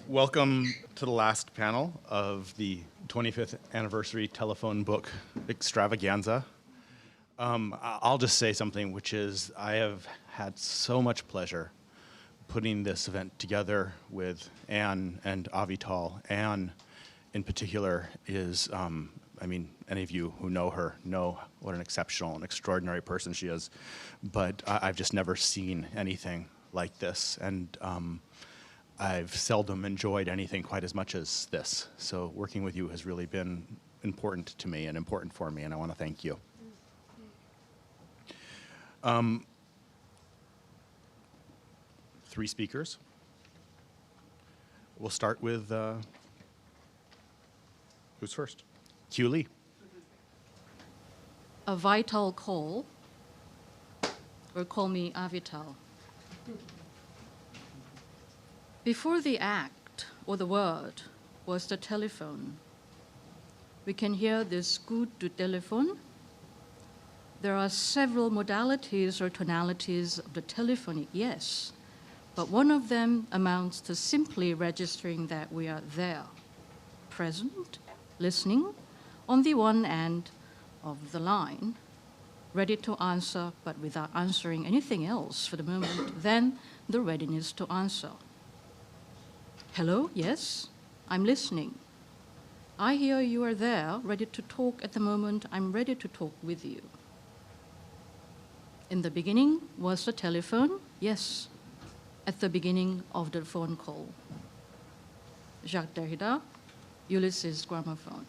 Welcome to the last panel of the 25th anniversary telephone book extravaganza. I'll just say something, which is I have had so much pleasure putting this event together with Anne and Avital. Anne, in particular, is, I mean, any of you who know her know what an exceptional and extraordinary person she is, but I've just never seen anything like this, and I've seldom enjoyed anything quite as much as this. So working with you has really been important to me and important for me, and I want to thank you. Three speakers. We'll start with, who's first? Kyoo. Avital call, or call me Avital. Before the act or the word was the telephone. We can hear this coup de téléphone. There are several modalities or tonalities of the telephony, yes, but one of them amounts to simply registering that we are there, present, listening, on the one end of the line, ready to answer, but without answering anything else for the moment, then the readiness to answer. Hello, yes, I'm listening. I hear you are there, ready to talk at the moment. I'm ready to talk with you. In the beginning was the telephone, yes, at the beginning of the phone call. Jacques Derrida, Ulysses' Gramophone.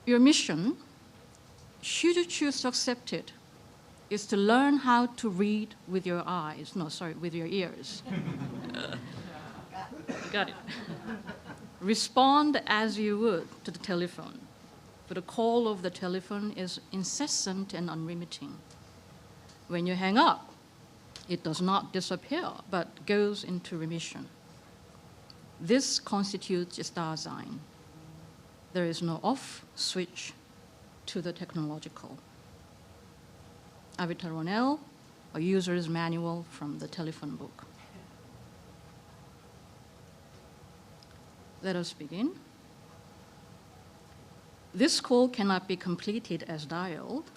Your mission, should you choose to accept it, is to learn how to read with your eyes. No, sorry, with your ears. Got it. Respond as you would to the telephone, for the call of the telephone is incessant and unremitting. When you hang up, it does not disappear, but goes into remission. This constitutes its Dasein. There is no off switch to the technological. Avital Ronell, a user's manual from the telephone book. Let us begin. This call cannot be completed as dialed,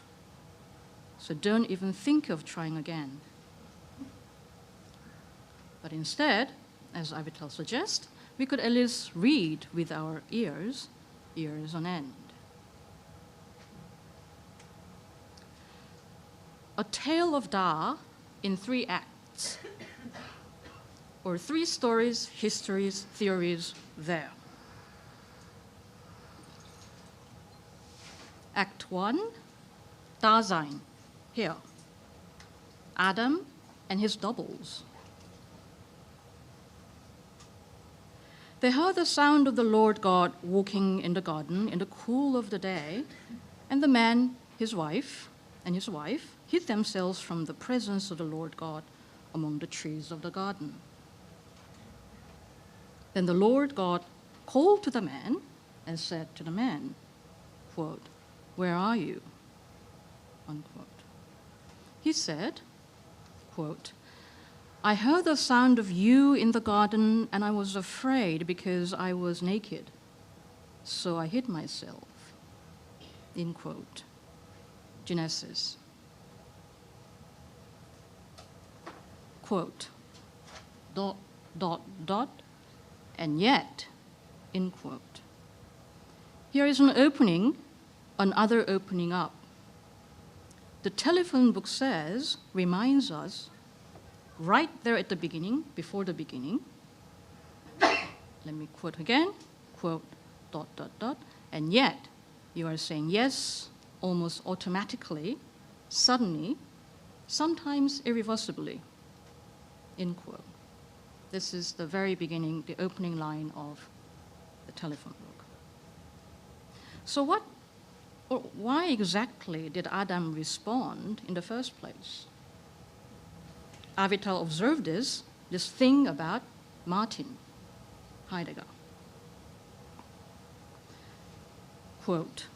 so don't even think of trying again. But instead, as Avital suggests, we could at least read with our ears on end. A tale of Da in 3 acts, or 3 stories, histories, theories there. Act 1, Dasein, here. Adam and his doubles. They heard the sound of the Lord God walking in the garden in the cool of the day, and the man, his wife, hid themselves from the presence of the Lord God among the trees of the garden. Then the Lord God called to the man and said to the man, quote, "Where are you?" Unquote. He said, quote, "I heard the sound of you in the garden, and I was afraid because I was naked, so I hid myself." End quote. Genesis. Quote, ... and yet, end quote. Here is an opening, another opening up. The telephone book says, reminds us, right there at the beginning, before the beginning, let me quote again, quote, ... and yet you are saying yes, almost automatically, suddenly, sometimes irreversibly, end quote. This is the very beginning, the opening line of the telephone book. So why exactly did Adam respond in the first place? Avital observed this thing about Martin, Heidegger. Quote,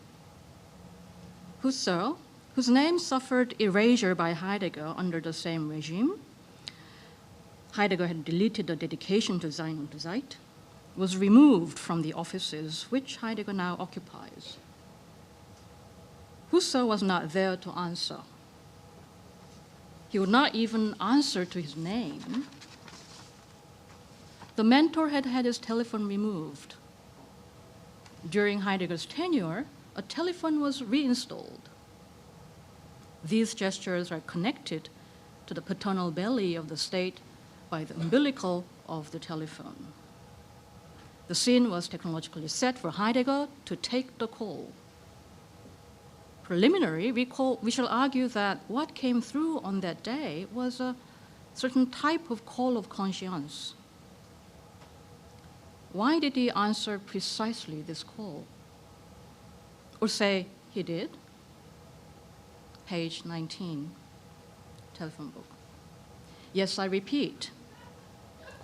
Husserl, whose name suffered erasure by Heidegger under the same regime, Heidegger had deleted the dedication to Sein und Zeit, was removed from the offices which Heidegger now occupies. Husserl was not there to answer. He would not even answer to his name. The mentor had had his telephone removed. During Heidegger's tenure, a telephone was reinstalled. These gestures are connected to the paternal belly of the state by the umbilical of the telephone. The scene was technologically set for Heidegger to take the call. Preliminary, we shall argue that what came through on that day was a certain type of call of conscience. Why did he answer precisely this call? Or say he did? Page 19, telephone book. Yes, I repeat,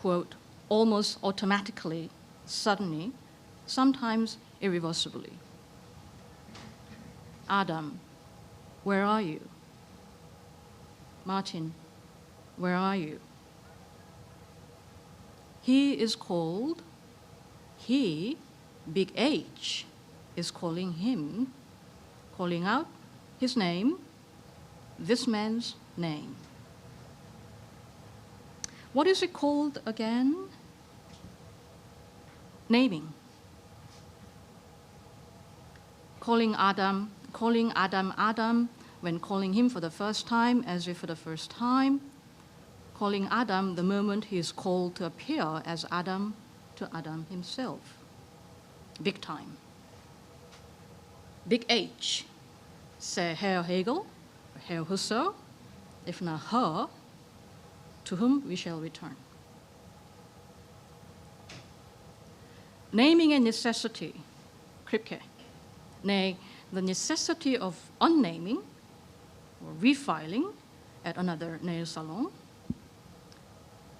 quote, almost automatically, suddenly, sometimes irreversibly. Adam, where are you? Martin, where are you? He is called, he, big H, is calling him, calling out his name, this man's name. What is it called again? Naming. Calling Adam, Adam, when calling him for the first time, as if for the first time. Calling Adam the moment he is called to appear as Adam to Adam himself. Big time. Big H. Say Herr Hegel, Herr Husserl, if not her, to whom we shall return. Naming a necessity, Kripke, nay, the necessity of unnaming or refiling at another nail salon.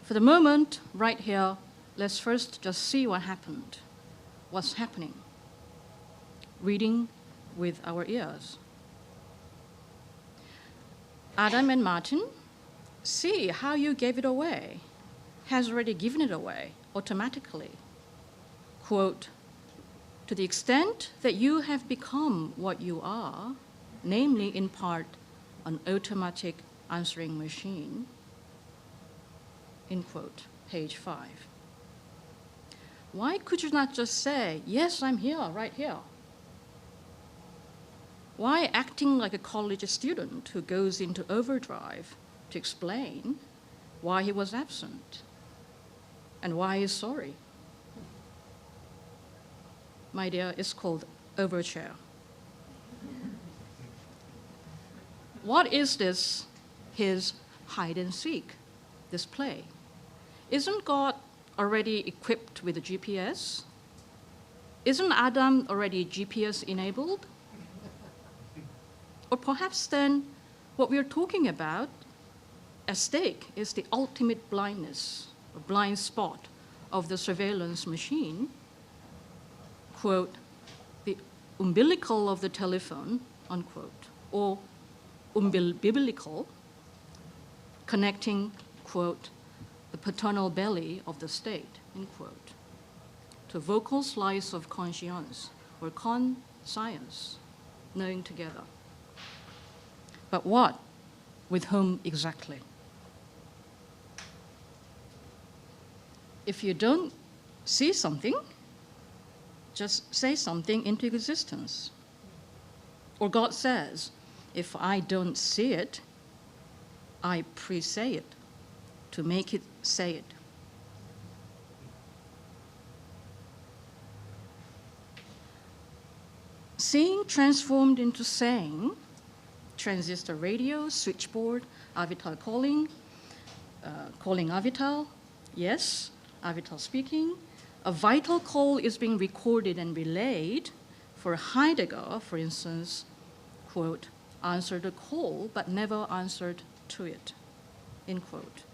For the moment, right here, let's first just see what happened, what's happening, reading with our ears. Adam and Martin, see how you gave it away, has already given it away automatically. Quote, to the extent that you have become what you are, namely in part an automatic answering machine, end quote, page 5. Why could you not just say, yes, I'm here, right here? Why acting like a college student who goes into overdrive to explain why he was absent and why he's sorry? My dear, it's called overture. What is this, his hide and seek, this play? Isn't God already equipped with a GPS? Isn't Adam already GPS enabled? Or perhaps then what we are talking about at stake is the ultimate blindness, or blind spot of the surveillance machine, quote, the umbilical of the telephone, unquote, or umbilical, connecting, quote, the paternal belly of the state, end quote, to vocal slice of conscience, or conscience, knowing together. But what? With whom exactly? If you don't see something, just say something into existence. Or God says, if I don't see it, I pre-say it to make it say it. Seeing transformed into saying, transistor radio, switchboard, Avital calling, calling Avital, yes, Avital speaking. A vital call is being recorded and relayed. For Heidegger, for instance, quote, answered a call but never answered to it, end quote,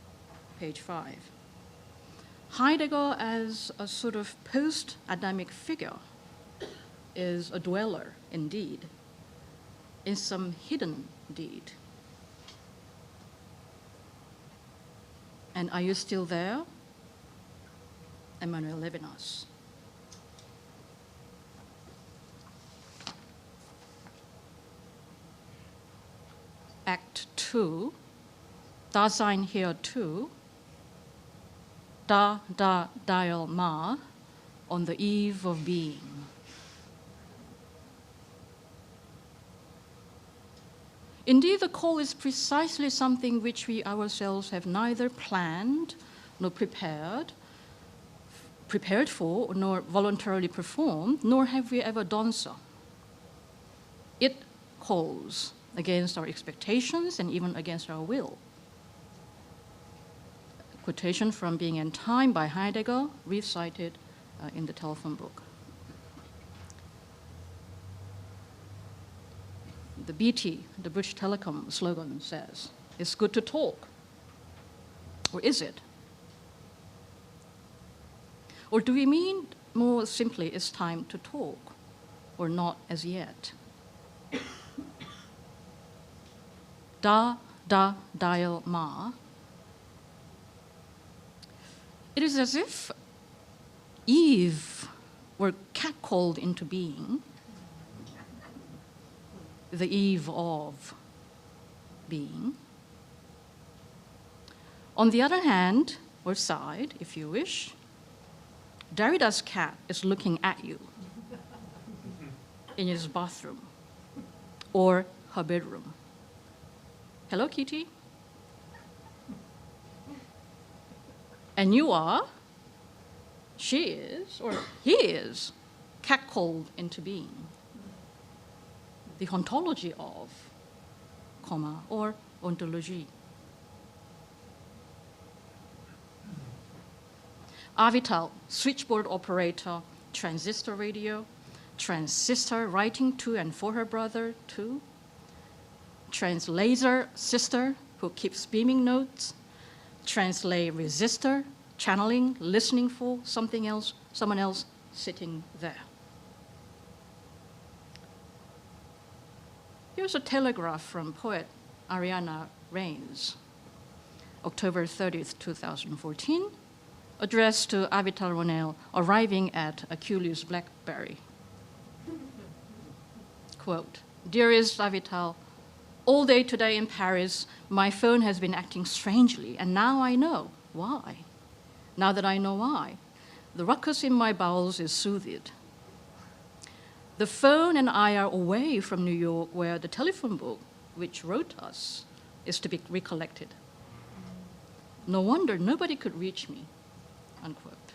page 5. Heidegger as a sort of post-Adamic figure is a dweller indeed, in some hidden deed. And are you still there? Emmanuel Levinas. Act 2, Dasein hier 2, Dial Ma, on the eve of being. Indeed, the call is precisely something which we ourselves have neither planned nor prepared for, nor voluntarily performed, nor have we ever done so. It calls against our expectations and even against our will. A quotation from Being and Time by Heidegger, recited in the telephone book. The BT, the British Telecom slogan says, "It's good to talk." Or is it? Or do we mean more simply, it's time to talk, or not as yet? Dial Ma. It is as if Eve were catcalled into being, the eve of being. On the other hand, or side, if you wish, Derrida's cat is looking at you in his bathroom or her bedroom. Hello, Kitty. And you are, she is, or he is, catcalled into being. The ontology of, comma, or ontology. Avital, switchboard operator, transistor radio, transistor writing to and for her brother, too. Translaser sister, who keeps beaming notes. Translate resistor, channeling, listening for something else, someone else sitting there. Here's a telegraph from poet Ariana Reins, October 30th, 2014, addressed to Avital Ronell, arriving at Kyoo's BlackBerry. Quote, "Dearest Avital, all day today in Paris, my phone has been acting strangely, and now I know why. Now that I know why, the ruckus in my bowels is soothed. The phone and I are away from New York, where the telephone book, which wrote us, is to be recollected. No wonder nobody could reach me," unquote.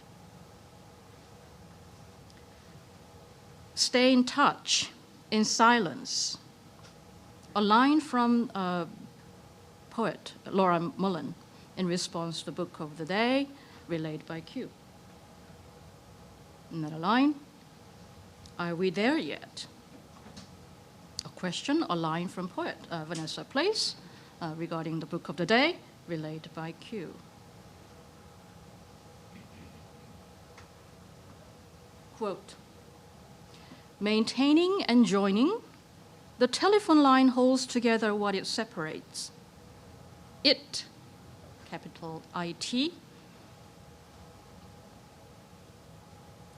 Stay in touch, in silence. A line from poet Laura Mullen in response to the book of the day, relayed by Kyoo. Another line, "Are we there yet?" A question, a line from poet Vanessa Place regarding the book of the day, relayed by Kyoo. Quote, "Maintaining and joining, the telephone line holds together what it separates. It, capital IT,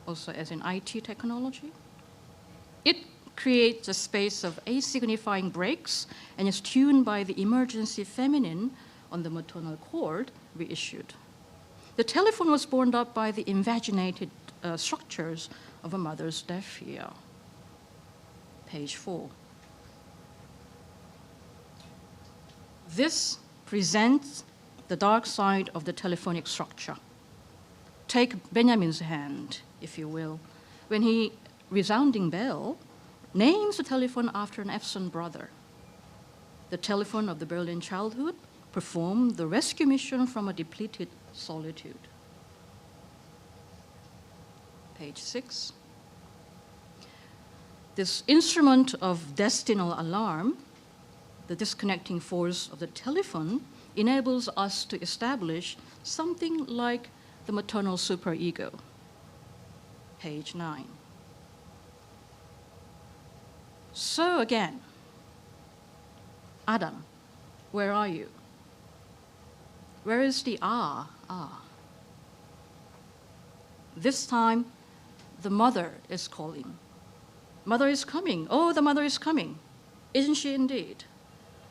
also as in IT technology, it creates a space of asignifying breaks and is tuned by the emergency feminine on the maternal cord reissued. The telephone was borne up by the invaginated structures of a mother's diaphragm." Page 4. This presents the dark side of the telephonic structure. Take Benjamin's hand, if you will, when he, resounding bell, names the telephone after an absent brother. The telephone of the Berlin childhood performed the rescue mission from a depleted solitude. Page 6. This instrument of destinal alarm, the disconnecting force of the telephone, enables us to establish something like the maternal superego. Page 9. So again, Adam, where are you? Where is the ah, ah? This time, the mother is calling. Mother is coming. Oh, the mother is coming. Isn't she indeed?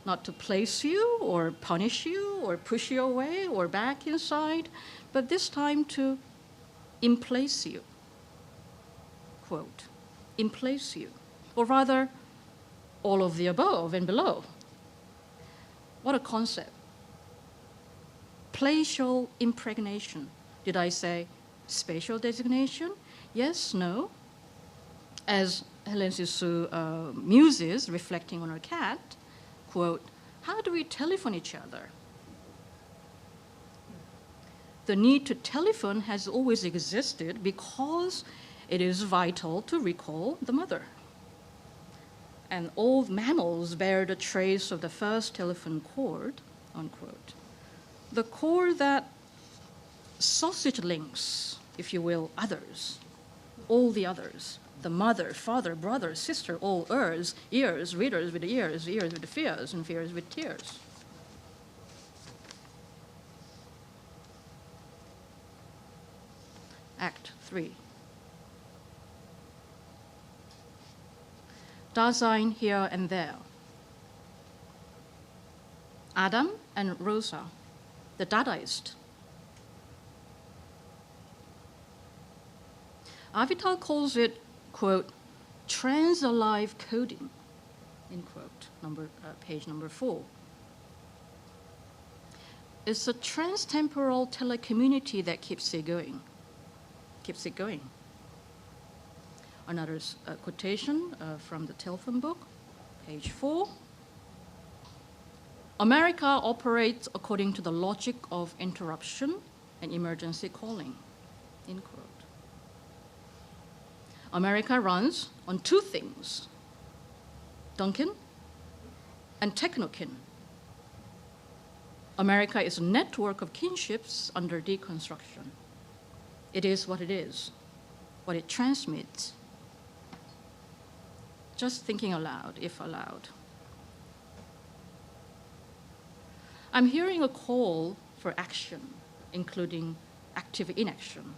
Not to place you or punish you or push you away or back inside, but this time to emplace you. Quote, emplace you. Or rather, all of the above and below. What a concept. Placial impregnation. Did I say spatial designation? Yes, no. As Helen Sisu muses, reflecting on her cat, quote, how do we telephone each other? The need to telephone has always existed because it is vital to recall the mother. And all mammals bear the trace of the first telephone cord, unquote. The cord that sausage links, if you will, others, all the others, the mother, father, brother, sister, all ears, readers with ears with the fears, and fears with tears. Act 3. Dasein here and there. Adam and Rosa, the Dadaist. Avital calls it, quote, trans-alive coding, end quote, page number 4. It's a trans-temporal telecommunity that keeps it going. Another quotation from the telephone book, page 4. America operates according to the logic of interruption and emergency calling, end quote. America runs on two things, Duncan and Technokin. America is a network of kinships under deconstruction. It is what it is, what it transmits. Just thinking aloud, if allowed. I'm hearing a call for action, including active inaction.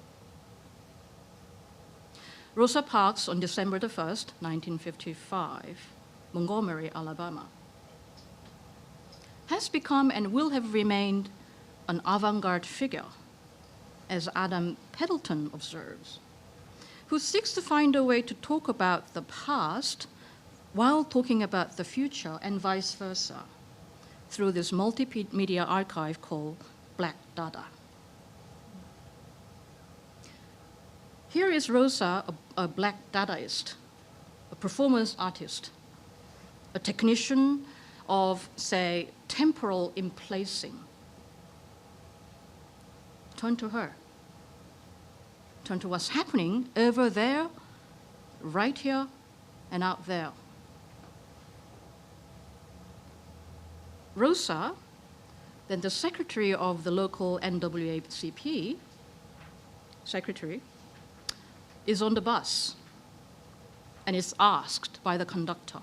Rosa Parks on December the 1st, 1955, Montgomery, Alabama, has become and will have remained an avant-garde figure, as Adam Pendleton observes, who seeks to find a way to talk about the past while talking about the future and vice versa through this multimedia archive called Black Dada. Here is Rosa, a Black Dadaist, a performance artist, a technician of, say, temporal emplacing. Turn to her. Turn to what's happening over there, right here, and out there. Rosa, then the secretary of the local NAACP, secretary, is on the bus and is asked by the conductor.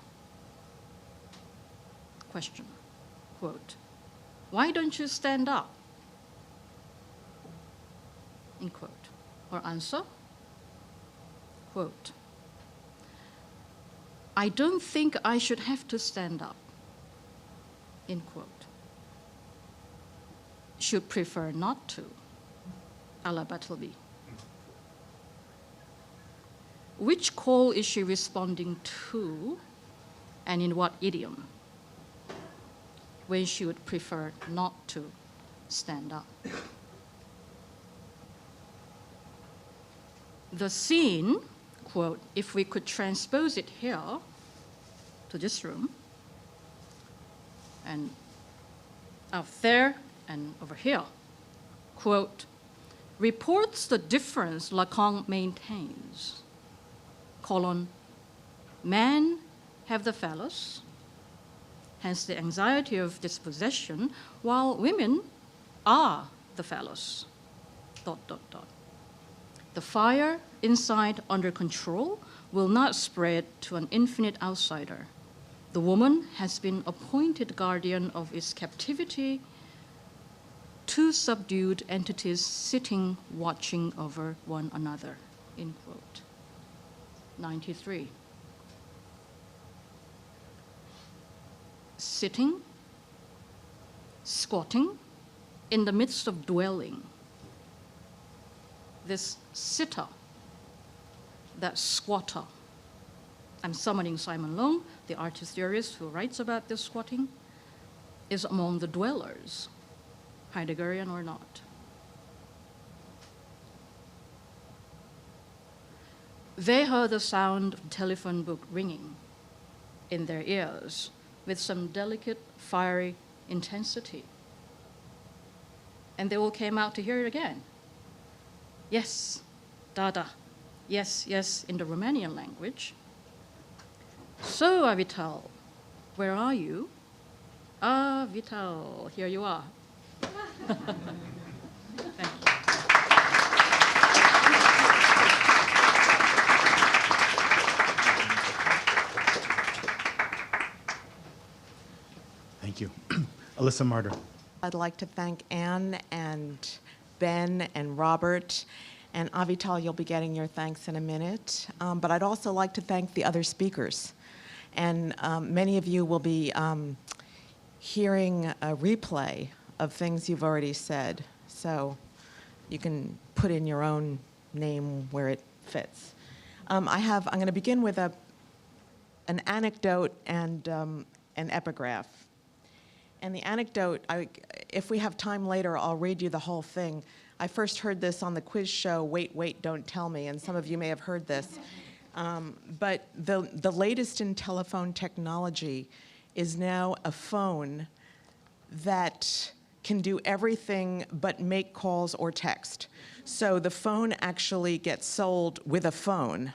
Question, quote, why don't you stand up? End quote. Or answer, quote, I don't think I should have to stand up. End quote. Should prefer not to, a la Battleby. Which call is she responding to, and in what idiom, when she would prefer not to stand up? The scene, quote, if we could transpose it here to this room, and out there and over here, quote, reports the difference Lacan maintains, colon, men have the phallus, hence the anxiety of dispossession, while women are the phallus, dot, dot, dot. The fire inside under control will not spread to an infinite outsider. The woman has been appointed guardian of its captivity two subdued entities sitting, watching over one another, end quote. 93. Sitting, squatting, in the midst of dwelling. This sitter, that squatter. I'm summoning Simon Long, the artist theorist who writes about this squatting, is among the dwellers, Heideggerian or not. They heard the sound of the telephone book ringing in their ears with some delicate, fiery intensity. And they all came out to hear it again. Yes, da-da, yes, yes, in the Romanian language. So, Avital, where are you? Avital, here you are. Thank you. Thank you. Elissa Marder. I'd like to thank Anne and Ben and Robert. And Avital, you'll be getting your thanks in a minute. But I'd also like to thank the other speakers. And many of you will be hearing a replay of things you've already said. So you can put in your own name where it fits. I'm going to begin with an anecdote and an epigraph. And the anecdote, if we have time later, I'll read you the whole thing. I first heard this on the quiz show, Wait, Wait, Don't Tell Me, and some of you may have heard this. But the latest in telephone technology is now a phone that can do everything but make calls or text. So the phone actually gets sold with a phone.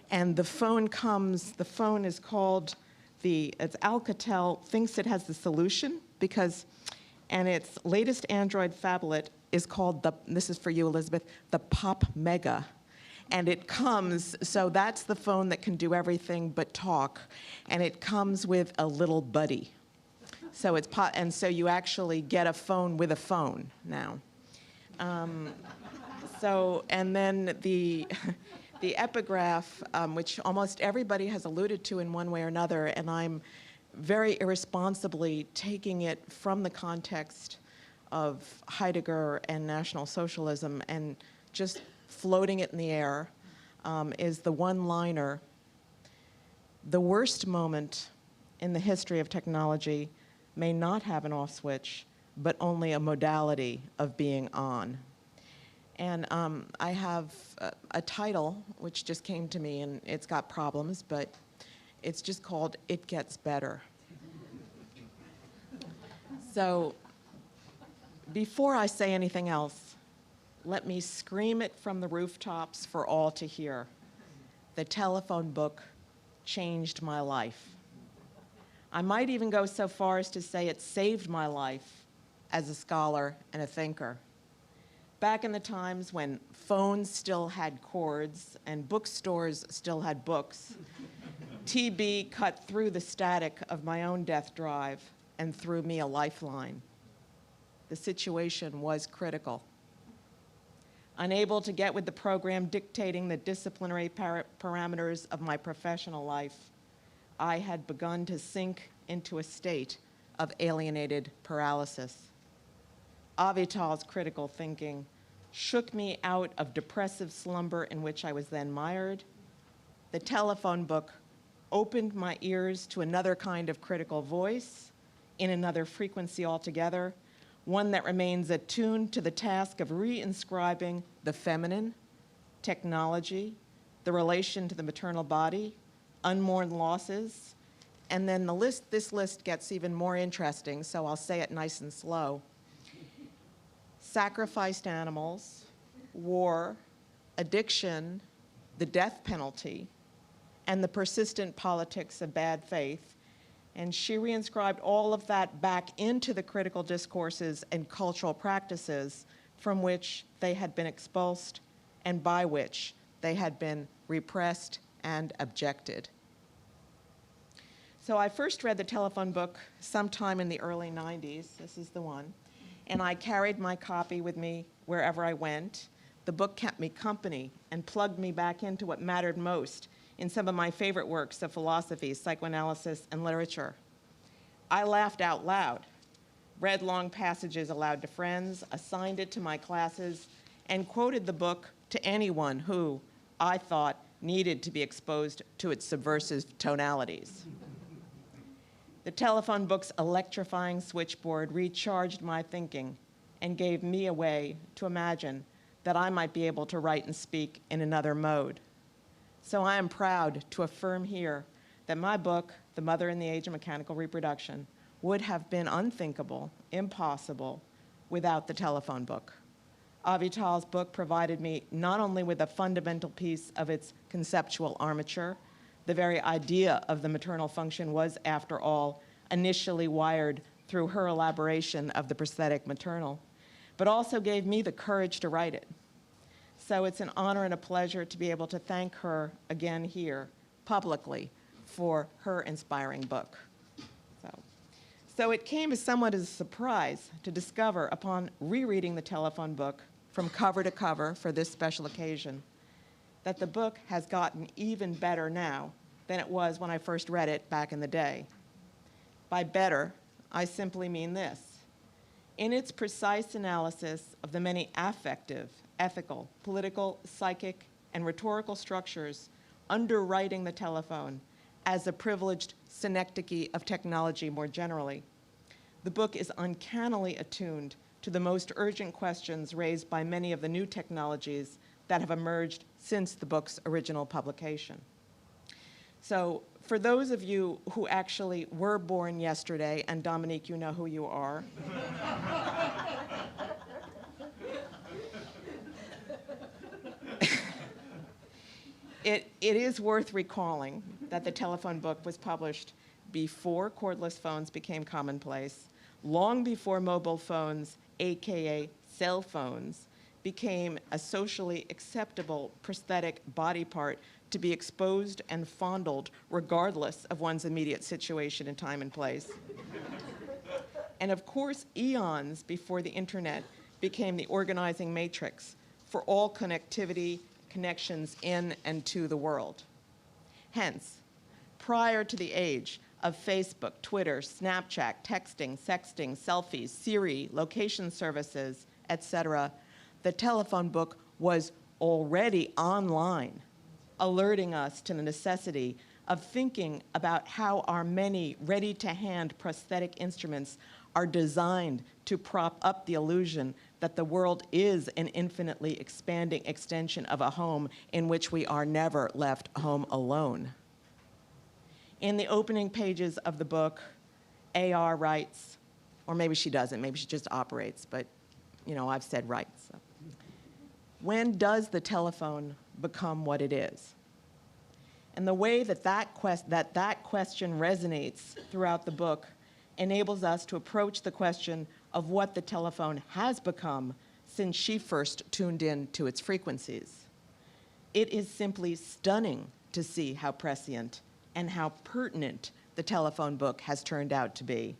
And the phone is called, it's Alcatel thinks it has the solution and its latest Android phablet is called this is for you, Elizabeth, the Pop Mega. And it comes, so that's the phone that can do everything but talk. And it comes with a little buddy. So and so you actually get a phone with a phone now. And then the epigraph, which almost everybody has alluded to in one way or another, and I'm very irresponsibly taking it from the context of Heidegger and National Socialism and just floating it in the air, is the one-liner. The worst moment in the history of technology may not have an off switch, but only a modality of being on. And I have a title which just came to me, and it's got problems, but it's just called It Gets Better. So before I say anything else, let me scream it from the rooftops for all to hear. The telephone book changed my life. I might even go so far as to say it saved my life as a scholar and a thinker. Back in the times when phones still had cords and bookstores still had books, TB cut through the static of my own death drive and threw me a lifeline. The situation was critical. Unable to get with the program dictating the disciplinary parameters of my professional life, I had begun to sink into a state of alienated paralysis. Avital's critical thinking shook me out of depressive slumber in which I was then mired. The telephone book opened my ears to another kind of critical voice in another frequency altogether, one that remains attuned to the task of reinscribing the feminine, technology, the relation to the maternal body, unmourned losses, and then this list gets even more interesting, so I'll say it nice and slow. Sacrificed animals, war, addiction, the death penalty, and the persistent politics of bad faith. And she reinscribed all of that back into the critical discourses and cultural practices from which they had been expulsed and by which they had been repressed and objected. So I first read the telephone book sometime in the early 90s. This is the one. and I carried my copy with me wherever I went. The book kept me company and plugged me back into what mattered most in some of my favorite works of philosophy, psychoanalysis, and literature. I laughed out loud, read long passages aloud to friends, assigned it to my classes, and quoted the book to anyone who, I thought, needed to be exposed to its subversive tonalities. The telephone book's electrifying switchboard recharged my thinking and gave me a way to imagine that I might be able to write and speak in another mode. So I am proud to affirm here that my book, The Mother in the Age of Mechanical Reproduction, would have been unthinkable, impossible, without the telephone book. Avital's book provided me not only with a fundamental piece of its conceptual armature, the very idea of the maternal function was, after all, initially wired through her elaboration of the prosthetic maternal, but also gave me the courage to write it. So it's an honor and a pleasure to be able to thank her again here, publicly, for her inspiring book. So it came as somewhat as a surprise to discover, upon rereading the telephone book from cover to cover for this special occasion, that the book has gotten even better now than it was when I first read it back in the day. By better, I simply mean this. In its precise analysis of the many affective, ethical, political, psychic, and rhetorical structures underwriting the telephone as a privileged synecdoche of technology more generally, the book is uncannily attuned to the most urgent questions raised by many of the new technologies that have emerged since the book's original publication. So for those of you who actually were born yesterday, and Dominique, you know who you are, it is worth recalling that the telephone book was published before cordless phones became commonplace, long before mobile phones, AKA cell phones, became a socially acceptable prosthetic body part to be exposed and fondled regardless of one's immediate situation in time and place. And of course, eons before the internet became the organizing matrix for all connectivity, connections in and to the world. Hence, prior to the age of Facebook, Twitter, Snapchat, texting, sexting, selfies, Siri, location services, etc., the telephone book was already online, alerting us to the necessity of thinking about how our many ready-to-hand prosthetic instruments are designed to prop up the illusion that the world is an infinitely expanding extension of a home in which we are never left home alone. In the opening pages of the book, AR writes, or maybe she doesn't, maybe she just operates, but you know, I've said writes. So. When does the telephone become what it is? And the way that question resonates throughout the book enables us to approach the question of what the telephone has become since she first tuned in to its frequencies. It is simply stunning to see how prescient and how pertinent the telephone book has turned out to be.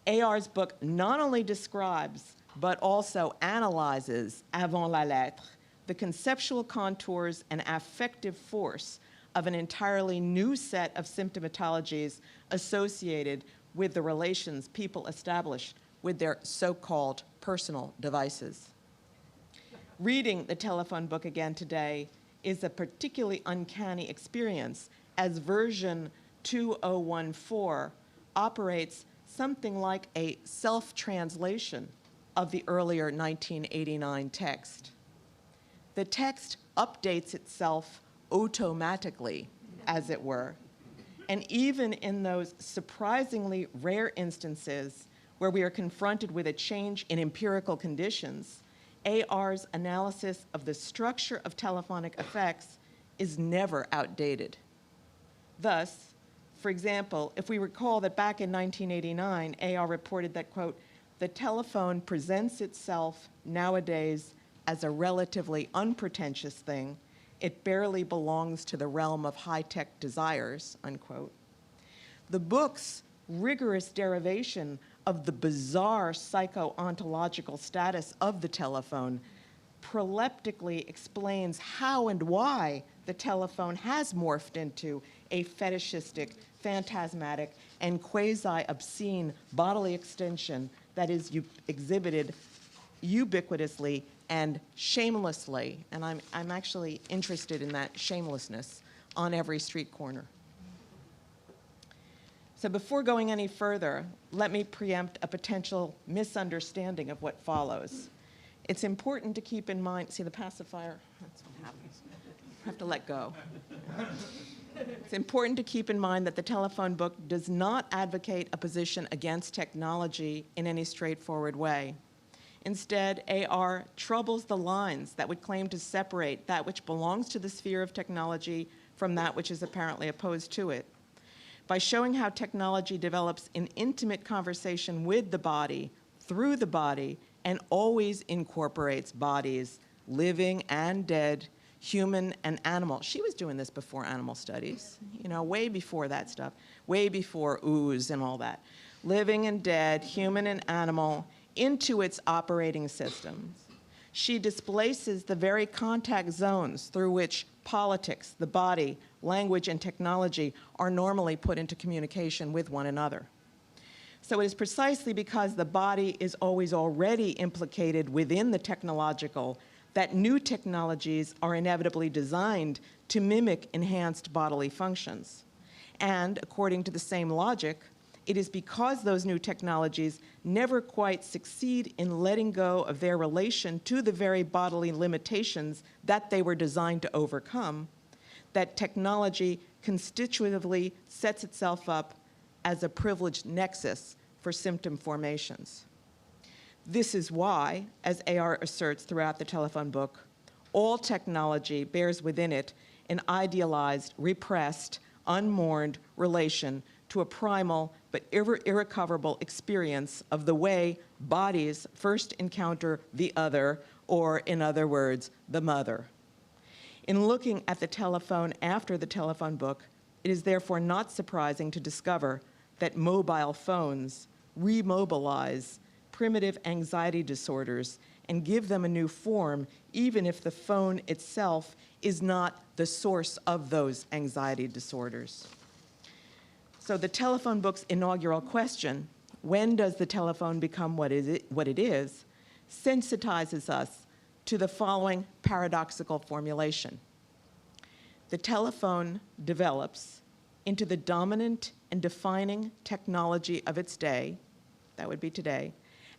AR's book not only describes, but also analyzes, avant la lettre, the conceptual contours and affective force of an entirely new set of symptomatologies associated with the relations people establish with their so-called personal devices. Reading the telephone book again today is a particularly uncanny experience, as version 2014 operates something like a self-translation of the earlier 1989 text. The text updates itself automatically, as it were, and even in those surprisingly rare instances where we are confronted with a change in empirical conditions, AR's analysis of the structure of telephonic effects is never outdated. Thus, for example, if we recall that back in 1989, AR reported that, quote, the telephone presents itself nowadays as a relatively unpretentious thing. It barely belongs to the realm of high-tech desires, unquote. The book's rigorous derivation of the bizarre psycho-ontological status of the telephone proleptically explains how and why the telephone has morphed into a fetishistic, phantasmatic, and quasi-obscene bodily extension that is exhibited ubiquitously and shamelessly, and I'm actually interested in that shamelessness, on every street corner. So before going any further, let me preempt a potential misunderstanding of what follows. It's important to keep in mind, see the pacifier? That's what happens. I have to let go. It's important to keep in mind that the telephone book does not advocate a position against technology in any straightforward way. Instead, AR troubles the lines that would claim to separate that which belongs to the sphere of technology from that which is apparently opposed to it. By showing how technology develops in intimate conversation with the body, through the body, and always incorporates bodies, living and dead, human and animal. She was doing this before animal studies, way before that stuff, way before ooze and all that. Living and dead, human and animal, into its operating systems. She displaces the very contact zones through which politics, the body, language, and technology are normally put into communication with one another. So it is precisely because the body is always already implicated within the technological that new technologies are inevitably designed to mimic enhanced bodily functions. And according to the same logic, it is because those new technologies never quite succeed in letting go of their relation to the very bodily limitations that they were designed to overcome, that technology constitutively sets itself up as a privileged nexus for symptom formations. This is why, as AR asserts throughout the telephone book, all technology bears within it an idealized, repressed, unmourned relation to a primal but irrecoverable experience of the way bodies first encounter the other, or in other words, the mother. In looking at the telephone after the telephone book, it is therefore not surprising to discover that mobile phones remobilize primitive anxiety disorders and give them a new form, even if the phone itself is not the source of those anxiety disorders. So the telephone book's inaugural question, when does the telephone become what it is, sensitizes us to the following paradoxical formulation. The telephone develops into the dominant and defining technology of its day, that would be today,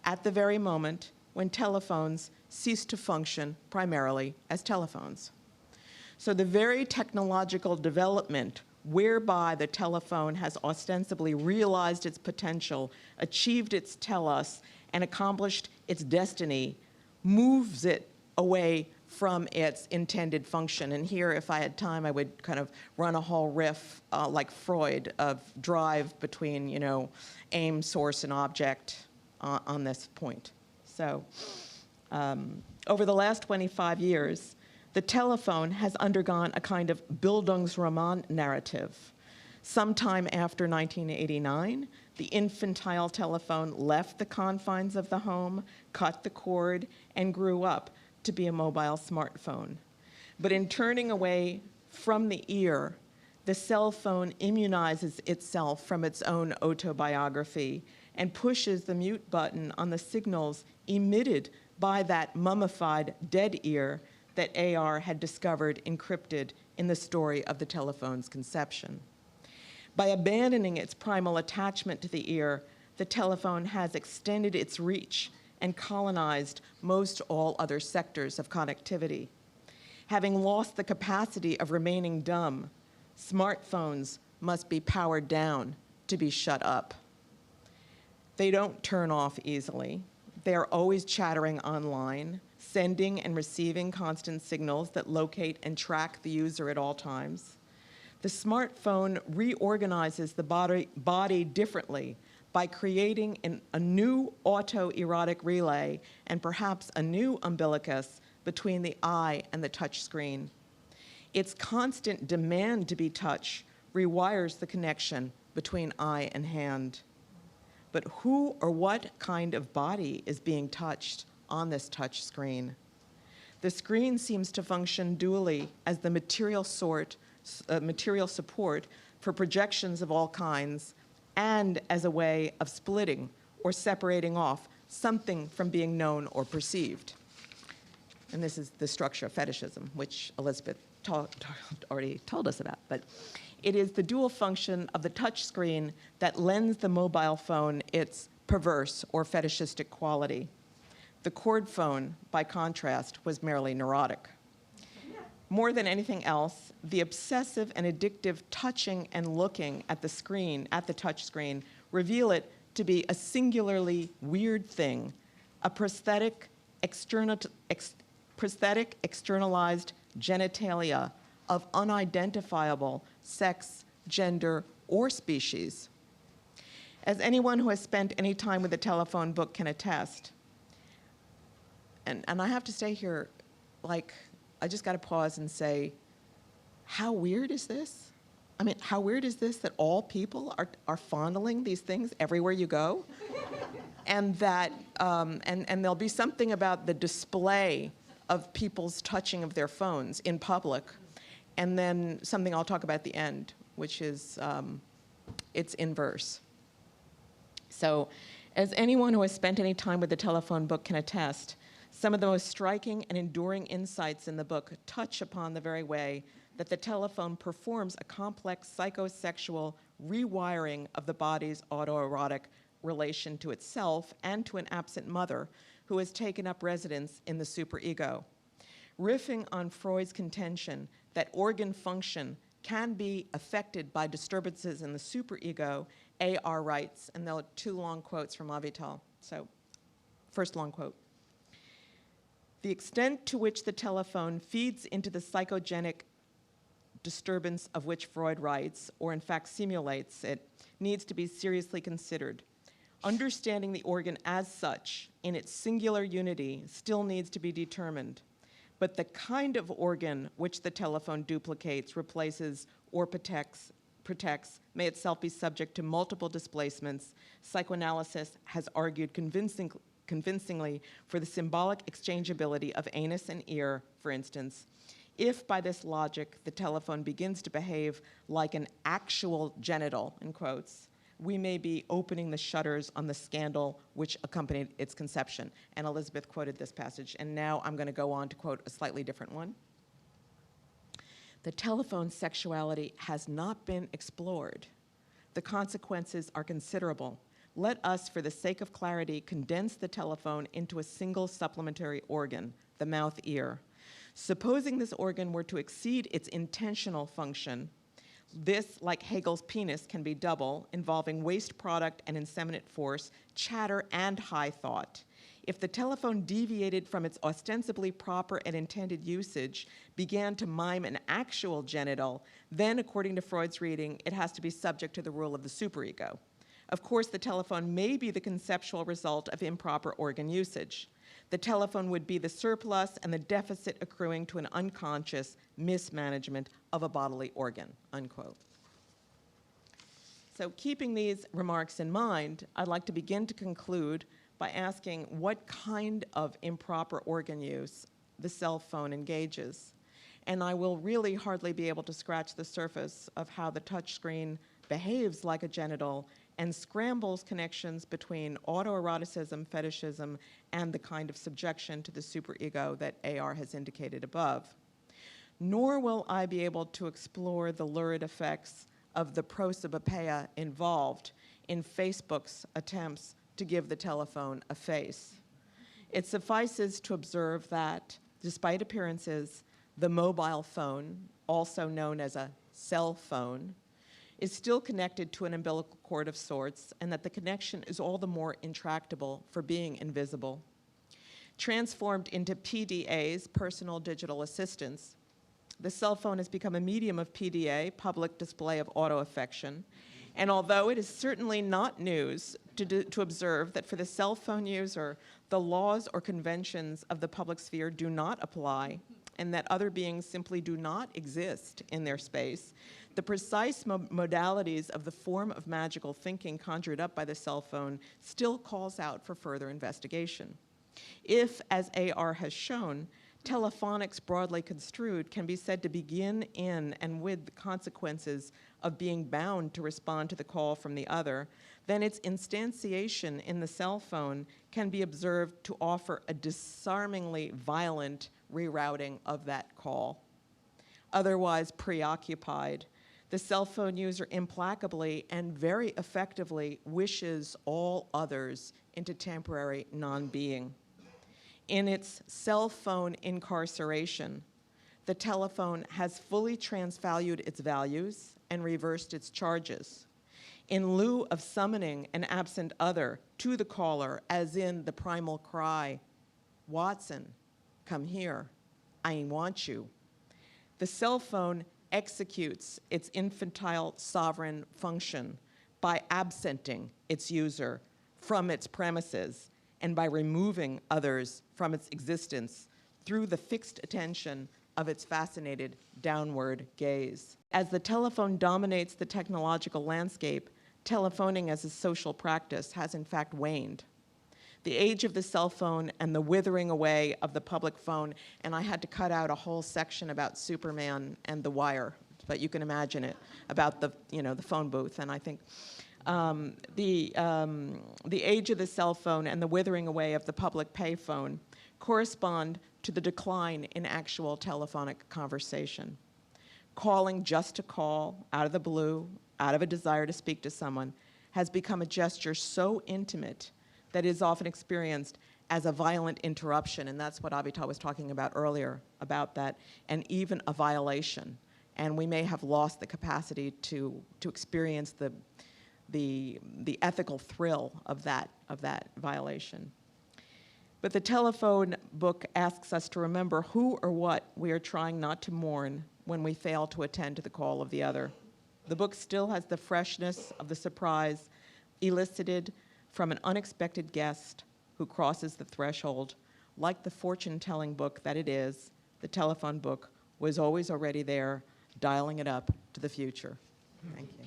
at the very moment when telephones cease to function primarily as telephones. So the very technological development whereby the telephone has ostensibly realized its potential, achieved its telos, and accomplished its destiny, moves it away from its intended function. And here, if I had time, I would kind of run a whole riff, like Freud, of drive between, aim, source, and object on this point. So over the last 25 years, the telephone has undergone a kind of Bildungsroman narrative. Sometime after 1989, the infantile telephone left the confines of the home, cut the cord, and grew up to be a mobile smartphone. But in turning away from the ear, the cell phone immunizes itself from its own autobiography and pushes the mute button on the signals emitted by that mummified dead ear that AR had discovered encrypted in the story of the telephone's conception. By abandoning its primal attachment to the ear, the telephone has extended its reach and colonized most all other sectors of connectivity. Having lost the capacity of remaining dumb, smartphones must be powered down to be shut up. They don't turn off easily. They are always chattering online, sending and receiving constant signals that locate and track the user at all times. The smartphone reorganizes the body differently by creating a new autoerotic relay and perhaps a new umbilicus between the eye and the touch screen. Its constant demand to be touched rewires the connection between eye and hand. but who or what kind of body is being touched on this touch screen? The screen seems to function dually as the material support for projections of all kinds and as a way of splitting or separating off something from being known or perceived. And this is the structure of fetishism, which Elizabeth already told us about. But it is the dual function of the touch screen that lends the mobile phone its perverse or fetishistic quality. The cord phone, by contrast, was merely neurotic. More than anything else, the obsessive and addictive touching and looking at the screen, at the touch screen, reveal it to be a singularly weird thing, a prosthetic externalized genitalia of unidentifiable sex, gender, or species. As anyone who has spent any time with a telephone book can attest, and I have to stay here, like, I just got to pause and say, how weird is this? I mean, how weird is this that all people are fondling these things everywhere you go? And that, and there'll be something about the display of people's touching of their phones in public, and then something I'll talk about at the end, which is its inverse. So, as anyone who has spent any time with the telephone book can attest, some of the most striking and enduring insights in the book touch upon the very way that the telephone performs a complex psychosexual rewiring of the body's autoerotic relation to itself and to an absent mother who has taken up residence in the superego. Riffing on Freud's contention that organ function can be affected by disturbances in the superego, A.R. writes, and there are two long quotes from Avital. So, first long quote. The extent to which the telephone feeds into the psychogenic disturbance of which Freud writes, or in fact simulates it, needs to be seriously considered. Understanding the organ as such, in its singular unity, still needs to be determined. But the kind of organ which the telephone duplicates, replaces, or protects may itself be subject to multiple displacements. Psychoanalysis has argued convincingly for the symbolic exchangeability of anus and ear, for instance. If by this logic the telephone begins to behave like an actual genital, in quotes, we may be opening the shutters on the scandal which accompanied its conception. And Elizabeth quoted this passage, and now I'm going to go on to quote a slightly different one. The telephone's sexuality has not been explored. The consequences are considerable. Let us, for the sake of clarity, condense the telephone into a single supplementary organ, the mouth-ear. Supposing this organ were to exceed its intentional function, this, like Hegel's penis, can be double, involving waste product and inseminate force, chatter and high thought. If the telephone deviated from its ostensibly proper and intended usage, began to mime an actual genital, then, according to Freud's reading, it has to be subject to the rule of the superego. Of course, the telephone may be the conceptual result of improper organ usage. The telephone would be the surplus and the deficit accruing to an unconscious mismanagement of a bodily organ, unquote. So keeping these remarks in mind, I'd like to begin to conclude by asking what kind of improper organ use the cell phone engages. And I will really hardly be able to scratch the surface of how the touchscreen behaves like a genital and scrambles connections between autoeroticism, fetishism, and the kind of subjection to the superego that AR has indicated above. Nor will I be able to explore the lurid effects of the prosopopeia involved in Facebook's attempts to give the telephone a face. It suffices to observe that, despite appearances, the mobile phone, also known as a cell phone, is still connected to an umbilical cord of sorts, and that the connection is all the more intractable for being invisible. Transformed into PDAs, personal digital assistants, the cell phone has become a medium of PDA, public display of auto-affection, and although it is certainly not news to observe that for the cell phone user, the laws or conventions of the public sphere do not apply, and that other beings simply do not exist in their space, The precise modalities of the form of magical thinking conjured up by the cell phone still calls out for further investigation. If, as AR has shown, telephonics broadly construed can be said to begin in and with the consequences of being bound to respond to the call from the other, then its instantiation in the cell phone can be observed to offer a disarmingly violent rerouting of that call. Otherwise preoccupied, the cell phone user implacably and very effectively wishes all others into temporary non-being. In its cell phone incarceration, the telephone has fully transvalued its values and reversed its charges. In lieu of summoning an absent other to the caller, as in the primal cry, "Watson, come here, I want you," the cell phone executes its infantile sovereign function by absenting its user from its premises and by removing others from its existence through the fixed attention of its fascinated downward gaze. As the telephone dominates the technological landscape, telephoning as a social practice has in fact waned. The age of the cell phone and the withering away of the public phone, and I had to cut out a whole section about Superman and The Wire, but you can imagine it, about the phone booth. And I think the age of the cell phone and the withering away of the public payphone correspond to the decline in actual telephonic conversation. Calling just to call, out of the blue, out of a desire to speak to someone, has become a gesture so intimate that is often experienced as a violent interruption, and that's what Avital was talking about earlier, about that, and even a violation. And we may have lost the capacity to experience the ethical thrill of that violation. But the telephone book asks us to remember who or what we are trying not to mourn when we fail to attend to the call of the other. The book still has the freshness of the surprise elicited from an unexpected guest who crosses the threshold. Like the fortune-telling book that it is, the telephone book was always already there, dialing it up to the future. Thank you.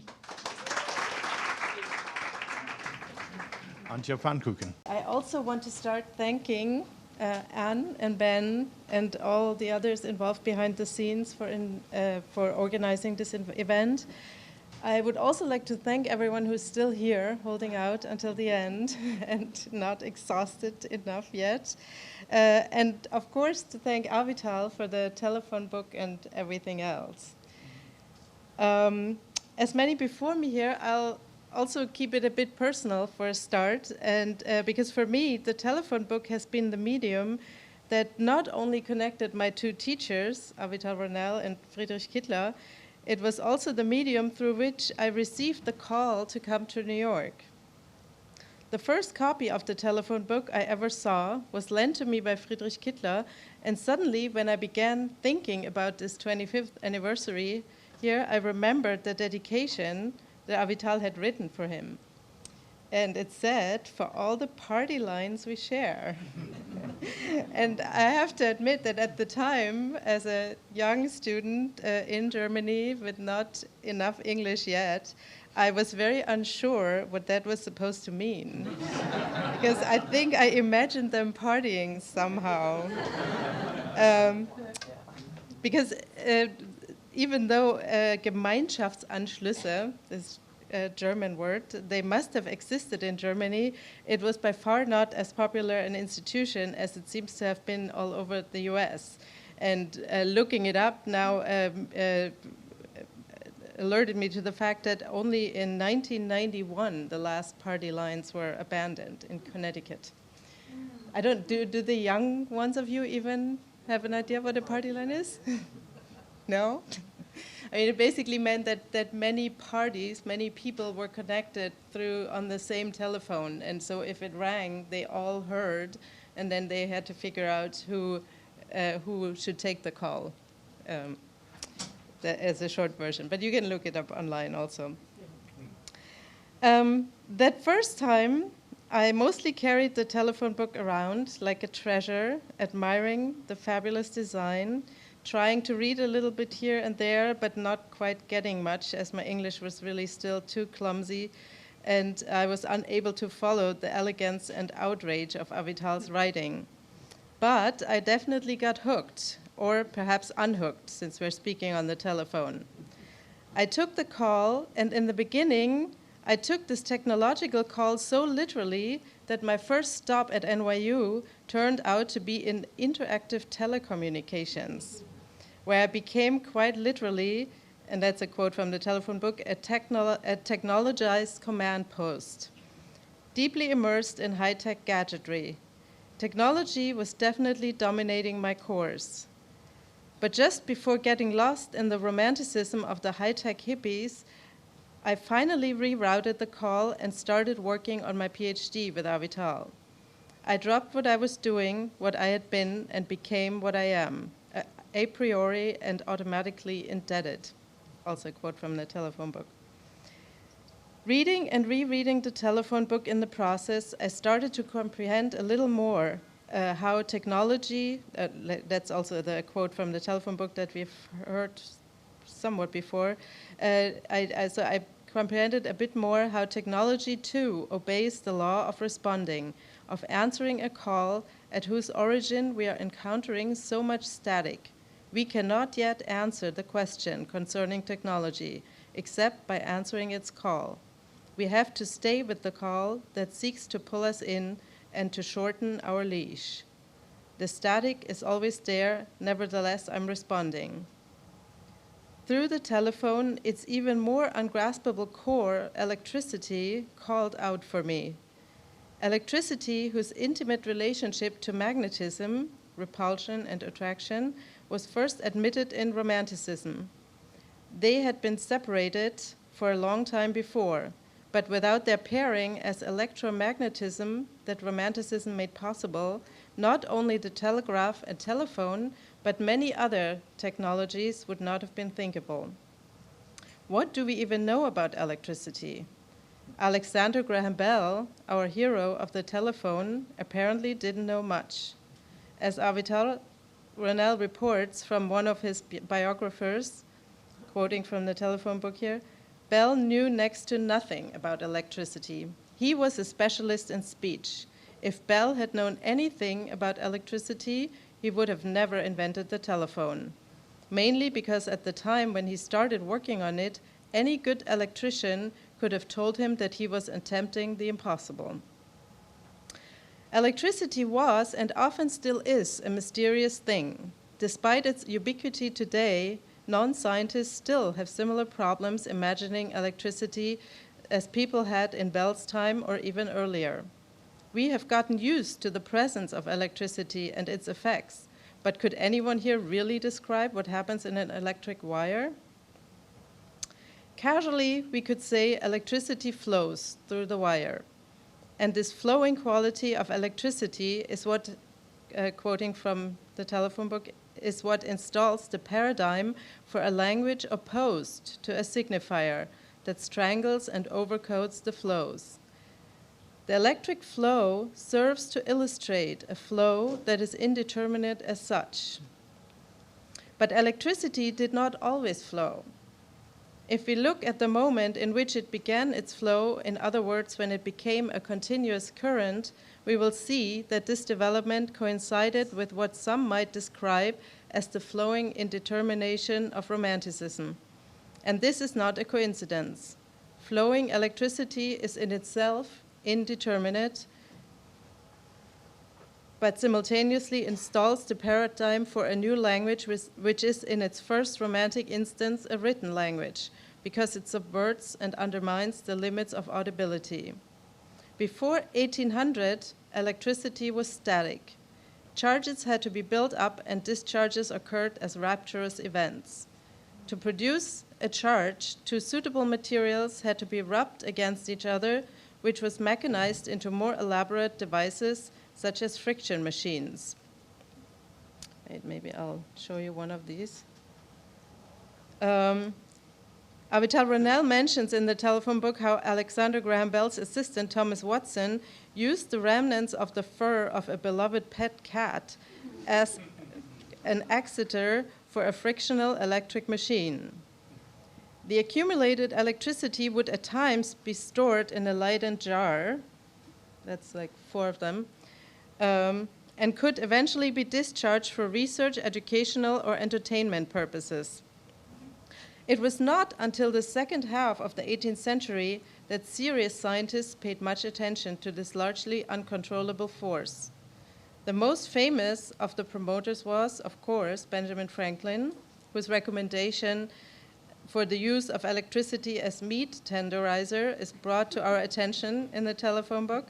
Antje Pfannkuchen. I also want to start thanking Anne and Ben and all the others involved behind the scenes for organizing this event. I would also like to thank everyone who's still here, holding out until the end and not exhausted enough yet. And of course, to thank Avital for the telephone book and everything else. As many before me here, I'll also keep it a bit personal for a start, and because for me, the telephone book has been the medium that not only connected my two teachers, Avital Ronell and Friedrich Kittler, it was also the medium through which I received the call to come to New York. The first copy of the telephone book I ever saw was lent to me by Friedrich Kittler, and suddenly when I began thinking about this 25th anniversary here, I remembered the dedication that Avital had written for him. And it said, "For all the party lines we share." And I have to admit that at the time, as a young student in Germany with not enough English yet, I was very unsure what that was supposed to mean. Because I think I imagined them partying somehow. Because even though Gemeinschaftsanschlüsse, this German word, they must have existed in Germany, it was by far not as popular an institution as it seems to have been all over the US. And looking it up now alerted me to the fact that only in 1991 the last party lines were abandoned in Connecticut. I don't, do the young ones of you even have an idea what a party line is? No? I mean, it basically meant that many parties, many people were connected on the same telephone, and so if it rang, they all heard, and then they had to figure out who should take the call, as a short version. But you can look it up online also. That first time, I mostly carried the telephone book around like a treasure, admiring the fabulous design, trying to read a little bit here and there, but not quite getting much, as my English was really still too clumsy, and I was unable to follow the elegance and outrage of Avital's writing. But I definitely got hooked, or perhaps unhooked, since we're speaking on the telephone. I took the call, and in the beginning, I took this technological call so literally that my first stop at NYU turned out to be in interactive telecommunications, where I became quite literally, and that's a quote from the telephone book, a technologized command post, deeply immersed in high-tech gadgetry. Technology was definitely dominating my course. But just before getting lost in the romanticism of the high-tech hippies, I finally rerouted the call and started working on my PhD with Avital. I dropped what I was doing, what I had been, and became what I am, a priori and automatically indebted. Also a quote from the telephone book. Reading and rereading the telephone book in the process, I started to comprehend a little more how technology, that's also the quote from the telephone book that we've heard somewhat before, so I comprehended a bit more how technology too obeys the law of responding, of answering a call at whose origin we are encountering so much static. We cannot yet answer the question concerning technology, except by answering its call. We have to stay with the call that seeks to pull us in and to shorten our leash. The static is always there, nevertheless I'm responding. Through the telephone, its even more ungraspable core, electricity, called out for me. Electricity, whose intimate relationship to magnetism, repulsion and attraction, was first admitted in Romanticism. They had been separated for a long time before, but without their pairing as electromagnetism that Romanticism made possible, not only the telegraph and telephone, but many other technologies would not have been thinkable. What do we even know about electricity? Alexander Graham Bell, our hero of the telephone, apparently didn't know much. As Avital Ronell reports from one of his biographers, quoting from the telephone book here, Bell knew next to nothing about electricity. He was a specialist in speech. If Bell had known anything about electricity, he would have never invented the telephone, mainly because at the time when he started working on it, any good electrician could have told him that he was attempting the impossible. Electricity was, and often still is, a mysterious thing. Despite its ubiquity today, non-scientists still have similar problems imagining electricity as people had in Bell's time or even earlier. We have gotten used to the presence of electricity and its effects, but could anyone here really describe what happens in an electric wire? Casually, we could say electricity flows through the wire. And this flowing quality of electricity is what, quoting from the telephone book, is what installs the paradigm for a language opposed to a signifier that strangles and overcoats the flows. The electric flow serves to illustrate a flow that is indeterminate as such. But electricity did not always flow. If we look at the moment in which it began its flow, in other words, when it became a continuous current, we will see that this development coincided with what some might describe as the flowing indetermination of Romanticism. And this is not a coincidence. Flowing electricity is in itself indeterminate, but simultaneously installs the paradigm for a new language which is in its first romantic instance a written language, because it subverts and undermines the limits of audibility. Before 1800, electricity was static. Charges had to be built up and discharges occurred as rapturous events. To produce a charge, two suitable materials had to be rubbed against each other, which was mechanized into more elaborate devices such as friction machines. Maybe I'll show you one of these. Avital Ronell mentions in the telephone book how Alexander Graham Bell's assistant, Thomas Watson, used the remnants of the fur of a beloved pet cat as an exciter for a frictional electric machine. The accumulated electricity would at times be stored in a Leyden jar, that's like 4 of them, and could eventually be discharged for research, educational, or entertainment purposes. It was not until the second half of the 18th century that serious scientists paid much attention to this largely uncontrollable force. The most famous of the promoters was, of course, Benjamin Franklin, whose recommendation for the use of electricity as meat tenderizer is brought to our attention in the telephone book.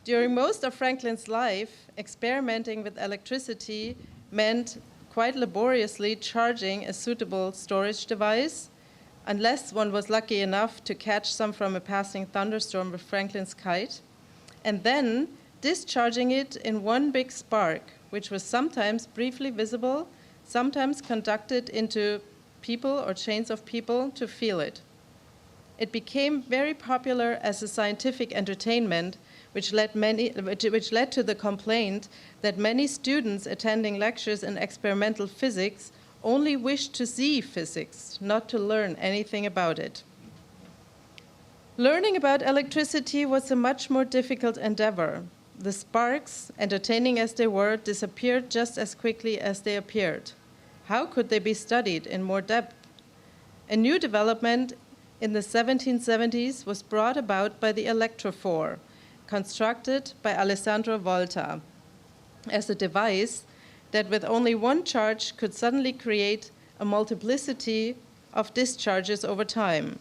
During most of Franklin's life, experimenting with electricity meant quite laboriously charging a suitable storage device, unless one was lucky enough to catch some from a passing thunderstorm with Franklin's kite, and then discharging it in one big spark, which was sometimes briefly visible, sometimes conducted into people or chains of people to feel it. It became very popular as a scientific entertainment, which led to the complaint that many students attending lectures in experimental physics only wished to see physics, not to learn anything about it. Learning about electricity was a much more difficult endeavor. The sparks, entertaining as they were, disappeared just as quickly as they appeared. How could they be studied in more depth? A new development in the 1770s was brought about by the electrophore, constructed by Alessandro Volta as a device that with only one charge could suddenly create a multiplicity of discharges over time.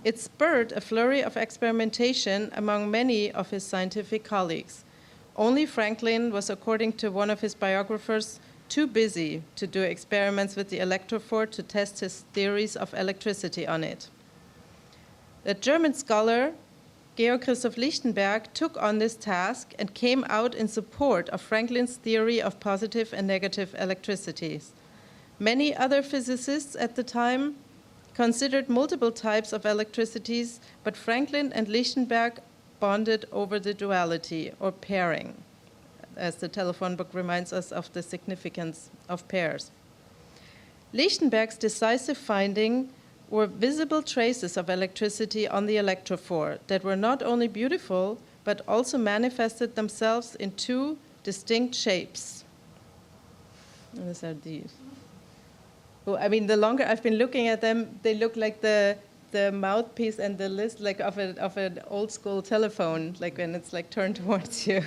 It spurred a flurry of experimentation among many of his scientific colleagues. Only Franklin was, according to one of his biographers, too busy to do experiments with the electrophore to test his theories of electricity on it. The German scholar Georg Christoph Lichtenberg took on this task and came out in support of Franklin's theory of positive and negative electricities. Many other physicists at the time considered multiple types of electricities, but Franklin and Lichtenberg bonded over the duality, or pairing, as the telephone book reminds us of the significance of pairs. Lichtenberg's decisive finding were visible traces of electricity on the electrophore that were not only beautiful, but also manifested themselves in 2 distinct shapes. And these are these. Well, I mean, the longer I've been looking at them, they look like the mouthpiece and the list like of an old school telephone, like when it's like turned towards you.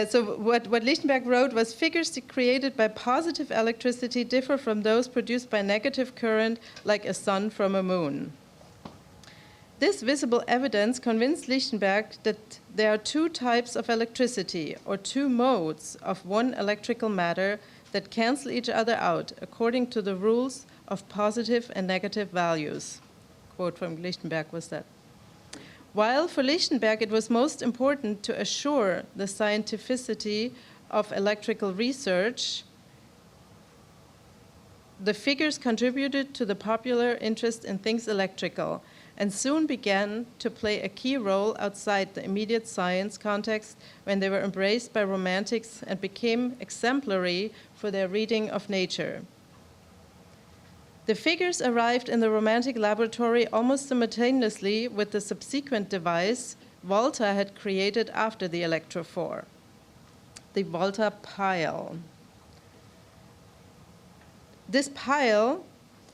So what Lichtenberg wrote was, figures created by positive electricity differ from those produced by negative current, like a sun from a moon. This visible evidence convinced Lichtenberg that there are 2 types of electricity, or 2 modes of one electrical matter that cancel each other out according to the rules of positive and negative values. Quote from Lichtenberg was that. While for Lichtenberg it was most important to assure the scientificity of electrical research, the figures contributed to the popular interest in things electrical and soon began to play a key role outside the immediate science context when they were embraced by romantics and became exemplary for their reading of nature. The figures arrived in the Romantic laboratory almost simultaneously with the subsequent device Volta had created after the electrophore, the Volta Pile. This pile,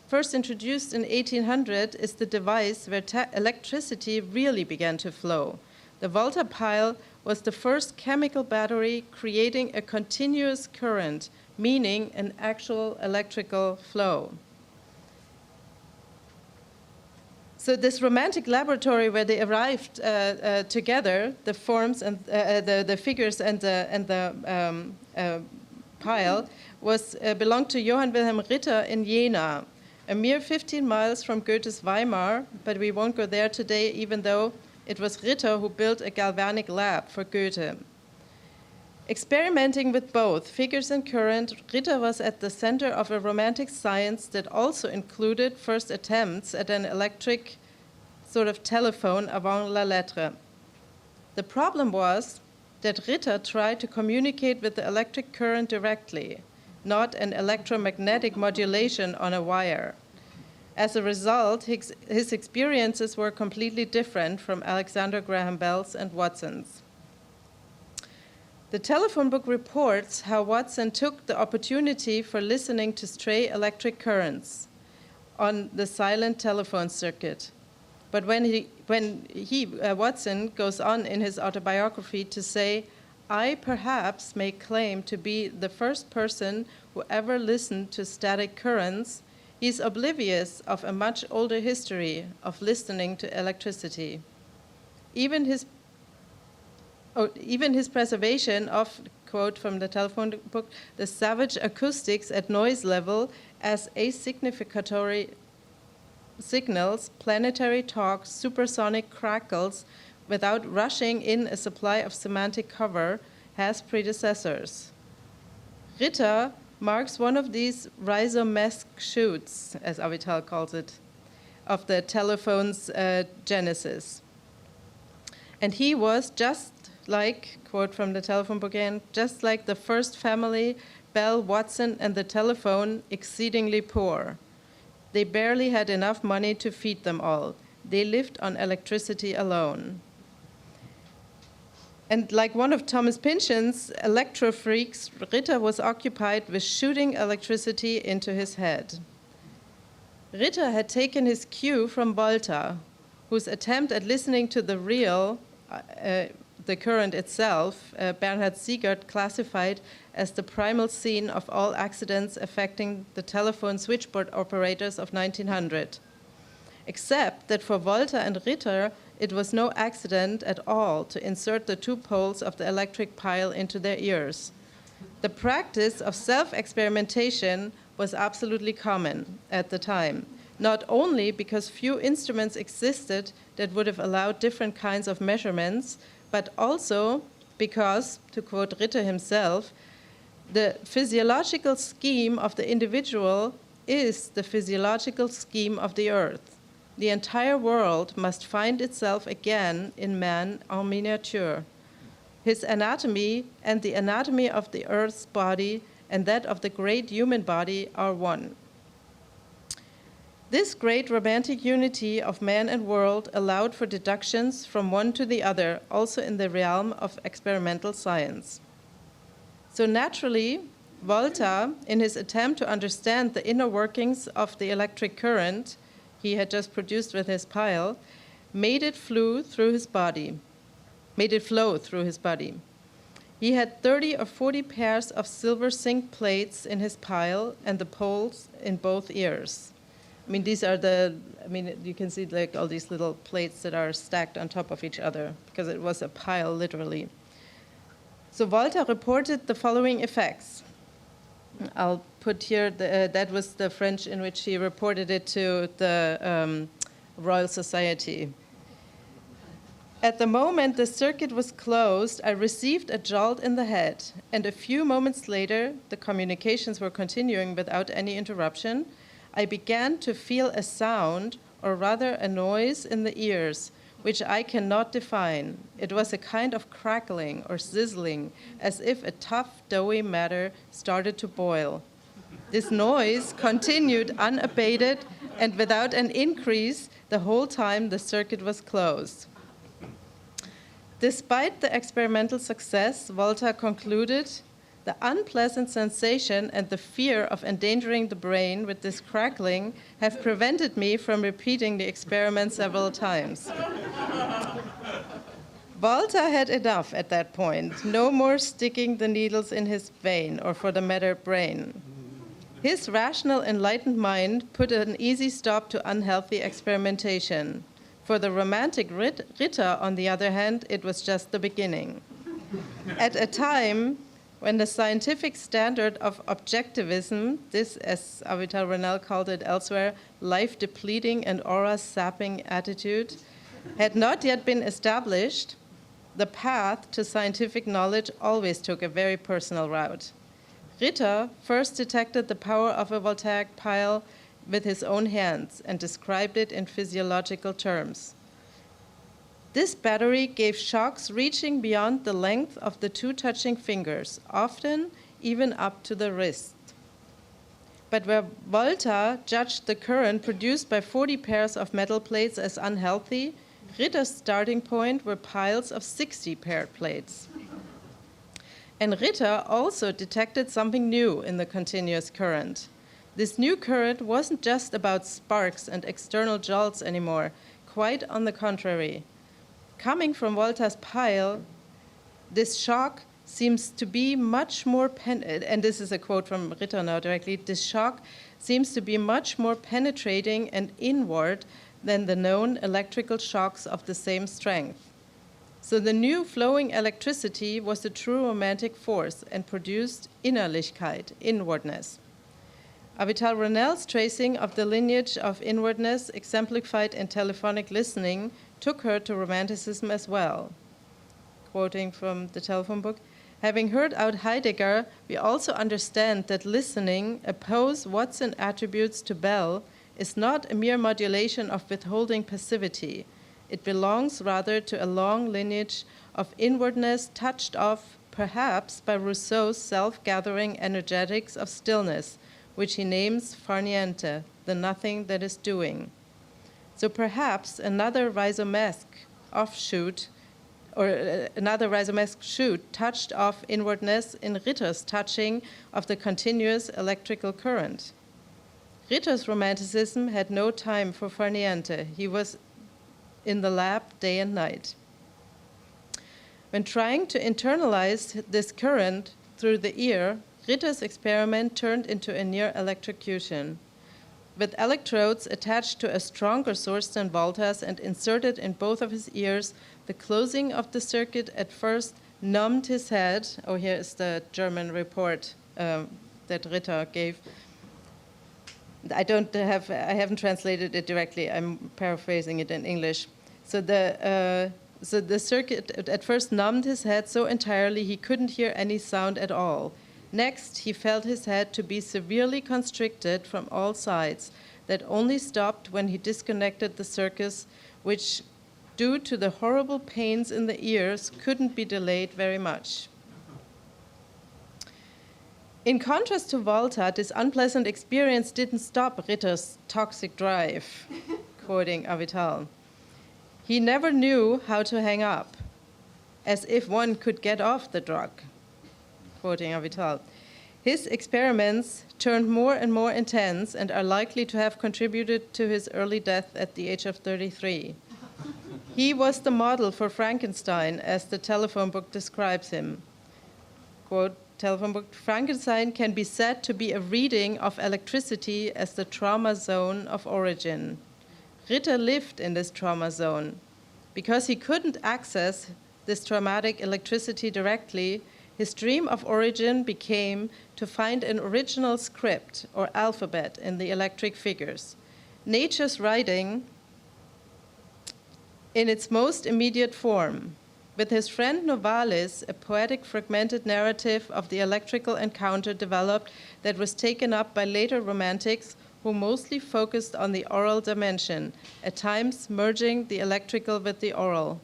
first introduced in 1800, is the device where electricity really began to flow. The Volta Pile was the first chemical battery creating a continuous current, meaning an actual electrical flow. So this romantic laboratory where they arrived together, the forms and the figures and the pile, belonged to Johann Wilhelm Ritter in Jena, a mere 15 miles from Goethe's Weimar, but we won't go there today, even though it was Ritter who built a galvanic lab for Goethe. Experimenting with both figures and current, Ritter was at the center of a romantic science that also included first attempts at an electric sort of telephone avant la lettre. The problem was that Ritter tried to communicate with the electric current directly, not an electromagnetic modulation on a wire. As a result, his experiences were completely different from Alexander Graham Bell's and Watson's. The telephone book reports how Watson took the opportunity for listening to stray electric currents on the silent telephone circuit. But when Watson goes on in his autobiography to say, "I perhaps may claim to be the first person who ever listened to static currents," he's oblivious of a much older history of listening to electricity. Even his preservation of, quote from the telephone book, "the savage acoustics at noise level as asignificatory signals, planetary talk, supersonic crackles, without rushing in a supply of semantic cover," has predecessors. Ritter marks one of these rhizomesque shoots, as Avital calls it, of the telephone's genesis. And he was just like, quote from the telephone book again, "just like the first family, Bell, Watson, and the telephone, exceedingly poor. They barely had enough money to feed them all. They lived on electricity alone." And like one of Thomas Pynchon's electro freaks, Ritter was occupied with shooting electricity into his head. Ritter had taken his cue from Volta, whose attempt at listening to the real, the current itself, Bernhard Siegert classified as the primal scene of all accidents affecting the telephone switchboard operators of 1900. Except that for Volta and Ritter, it was no accident at all to insert the 2 poles of the electric pile into their ears. The practice of self-experimentation was absolutely common at the time, not only because few instruments existed that would have allowed different kinds of measurements, but also because, to quote Ritter himself, "the physiological scheme of the individual is the physiological scheme of the earth. The entire world must find itself again in man en miniature. His anatomy and the anatomy of the earth's body and that of the great human body are one." This great romantic unity of man and world allowed for deductions from one to the other, also in the realm of experimental science. So naturally, Volta, in his attempt to understand the inner workings of the electric current he had just produced with his pile, made it flow through his body. He had 30 or 40 pairs of silver zinc plates in his pile and the poles in both ears. These are you can see like all these little plates that are stacked on top of each other because it was a pile, literally. So Volta reported the following effects. I'll put here, that was the French in which he reported it to the Royal Society. "At the moment the circuit was closed, I received a jolt in the head, and a few moments later, the communications were continuing without any interruption, I began to feel a sound, or rather a noise in the ears, which I cannot define. It was a kind of crackling or sizzling, as if a tough, doughy matter started to boil. This noise continued unabated and without an increase the whole time the circuit was closed." Despite the experimental success, Volta concluded, "The unpleasant sensation and the fear of endangering the brain with this crackling have prevented me from repeating the experiment several times." Volta had enough at that point. No more sticking the needles in his vein, or for the matter, brain. His rational, enlightened mind put an easy stop to unhealthy experimentation. For the romantic Ritter, on the other hand, it was just the beginning. At a time when the scientific standard of objectivism, this, as Avital Ronell called it elsewhere, life-depleting and aura-sapping attitude, had not yet been established, the path to scientific knowledge always took a very personal route. Ritter first detected the power of a voltaic pile with his own hands and described it in physiological terms. This battery gave shocks reaching beyond the length of the two touching fingers, often even up to the wrist. But where Volta judged the current produced by 40 pairs of metal plates as unhealthy, Ritter's starting point were piles of 60 paired plates. And Ritter also detected something new in the continuous current. This new current wasn't just about sparks and external jolts anymore, quite on the contrary. Coming from Volta's pile, this shock seems to be much more, and this is a quote from Ritter now directly, this shock seems to be much more penetrating and inward than the known electrical shocks of the same strength. So the new flowing electricity was a true romantic force and produced Innerlichkeit, inwardness. Avital Ronell's tracing of the lineage of inwardness exemplified in telephonic listening took her to romanticism as well. Quoting from the telephone book, having heard out Heidegger, we also understand that listening, oppose Watson attributes to Bell, is not a mere modulation of withholding passivity. It belongs rather to a long lineage of inwardness touched off, perhaps, by Rousseau's self-gathering energetics of stillness, which he names farniente, the nothing that is doing. So perhaps another rhizomesque offshoot, or another rhizomesque shoot touched off inwardness in Ritter's touching of the continuous electrical current. Ritter's romanticism had no time for farniente. He was in the lab day and night. When trying to internalize this current through the ear, Ritter's experiment turned into a near electrocution. With electrodes attached to a stronger source than Volta's and inserted in both of his ears, the closing of the circuit at first numbed his head. Oh, here is the German report that Ritter gave. I haven't translated it directly. I'm paraphrasing it in English. So the circuit at first numbed his head so entirely he couldn't hear any sound at all. Next, he felt his head to be severely constricted from all sides, that only stopped when he disconnected the circuit, which, due to the horrible pains in the ears, couldn't be delayed very much. In contrast to Volta, this unpleasant experience didn't stop Ritter's toxic drive, quoting Avital. He never knew how to hang up, as if one could get off the drug, quoting Avital. His experiments turned more and more intense and are likely to have contributed to his early death at the age of 33. He was the model for Frankenstein, as the telephone book describes him. Quote, telephone book, Frankenstein can be said to be a reading of electricity as the trauma zone of origin. Ritter lived in this trauma zone. Because he couldn't access this traumatic electricity directly, his dream of origin became to find an original script or alphabet in the electric figures. Nature's writing in its most immediate form. With his friend Novalis, a poetic fragmented narrative of the electrical encounter developed that was taken up by later romantics who mostly focused on the oral dimension, at times merging the electrical with the oral.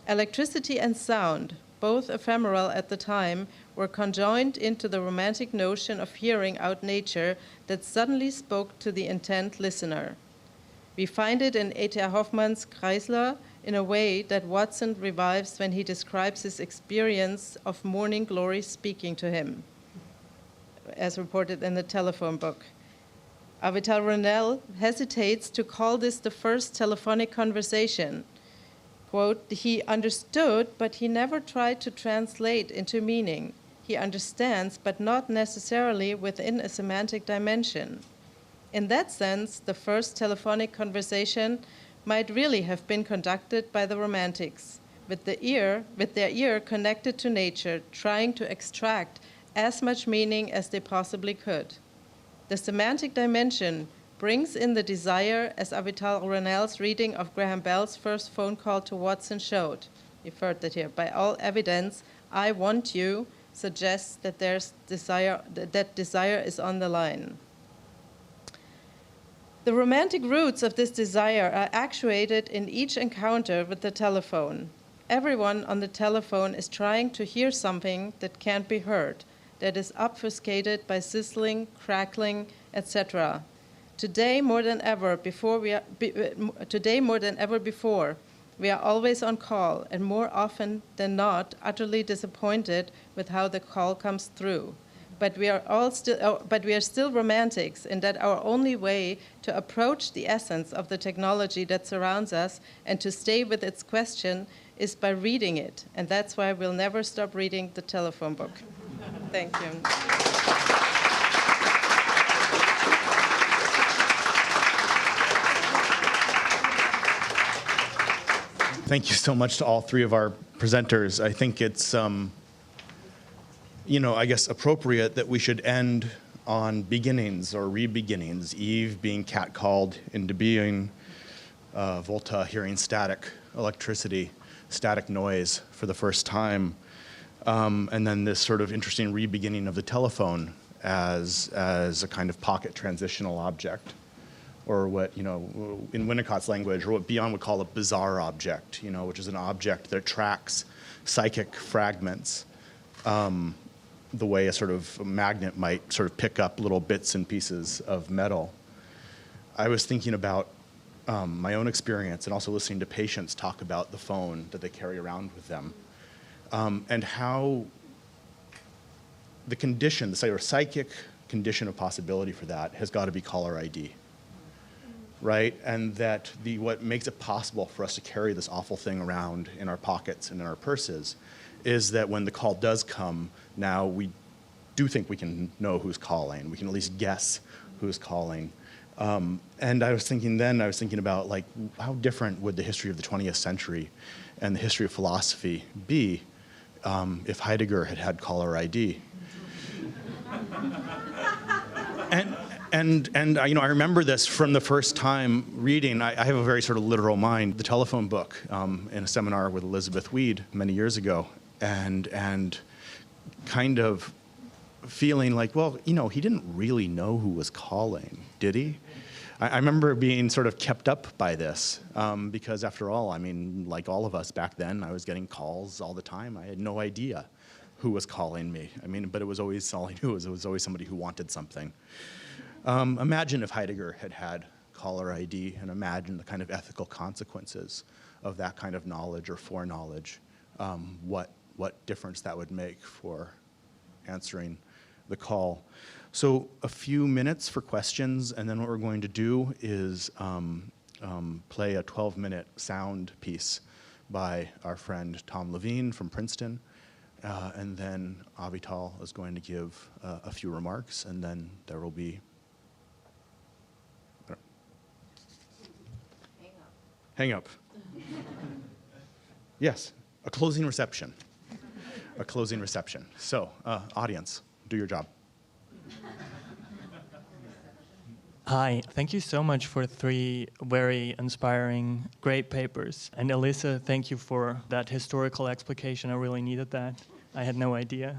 Electricity and sound, both ephemeral at the time, were conjoined into the romantic notion of hearing out nature that suddenly spoke to the intent listener. We find it in E.T.A. Hoffmann's Kreisler in a way that Watson revives when he describes his experience of morning glory speaking to him, as reported in the telephone book. Avital Ronell hesitates to call this the first telephonic conversation. Quote, he understood, but he never tried to translate into meaning. He understands, but not necessarily within a semantic dimension. In that sense, the first telephonic conversation might really have been conducted by the Romantics, with their ear connected to nature, trying to extract as much meaning as they possibly could. The semantic dimension brings in the desire, as Avital Ronell's reading of Graham Bell's first phone call to Watson showed. You've heard that here. By all evidence, I want you suggests that there's desire, that desire is on the line. The romantic roots of this desire are actuated in each encounter with the telephone. Everyone on the telephone is trying to hear something that can't be heard, that is obfuscated by sizzling, crackling, etc. Today more than ever before, we are always on call, and more often than not, utterly disappointed with how the call comes through. But we are still romantics in that our only way to approach the essence of the technology that surrounds us and to stay with its question is by reading it. And that's why we'll never stop reading the telephone book. Thank you. Thank you so much to all three of our presenters. I think it's, I guess appropriate that we should end on beginnings or re-beginnings. Eve being catcalled into being, Volta hearing static electricity, static noise for the first time, and then this sort of interesting re-beginning of the telephone as a kind of pocket transitional object, or what, in Winnicott's language, or what Bion would call a bizarre object, which is an object that tracks psychic fragments, the way a sort of magnet might sort of pick up little bits and pieces of metal. I was thinking about my own experience and also listening to patients talk about the phone that they carry around with them, and how the condition, the sort of psychic condition of possibility for that has got to be caller ID. Right, and that what makes it possible for us to carry this awful thing around in our pockets and in our purses is that when the call does come, now we do think we can know who's calling. We can at least guess who's calling. And I was thinking about like, how different would the history of the 20th century and the history of philosophy be if Heidegger had had caller ID? And I remember this from the first time reading. I have a very sort of literal mind. The telephone book in a seminar with Elizabeth Weed many years ago, and kind of feeling like, well, he didn't really know who was calling, did he? I remember being sort of kept up by this because, after all, like all of us back then, I was getting calls all the time. I had no idea who was calling me. But it was always all I knew. It was always somebody who wanted something. Imagine if Heidegger had had caller ID, and imagine the kind of ethical consequences of that kind of knowledge or foreknowledge, what difference that would make for answering the call. So a few minutes for questions, and then what we're going to do is play a 12-minute sound piece by our friend Tom Levine from Princeton, and then Avital is going to give a few remarks, and then there will be hang up. Yes, a closing reception. A closing reception. So, audience, do your job. Hi, thank you so much for 3 very inspiring, great papers. And Elissa, thank you for that historical explication. I really needed that. I had no idea.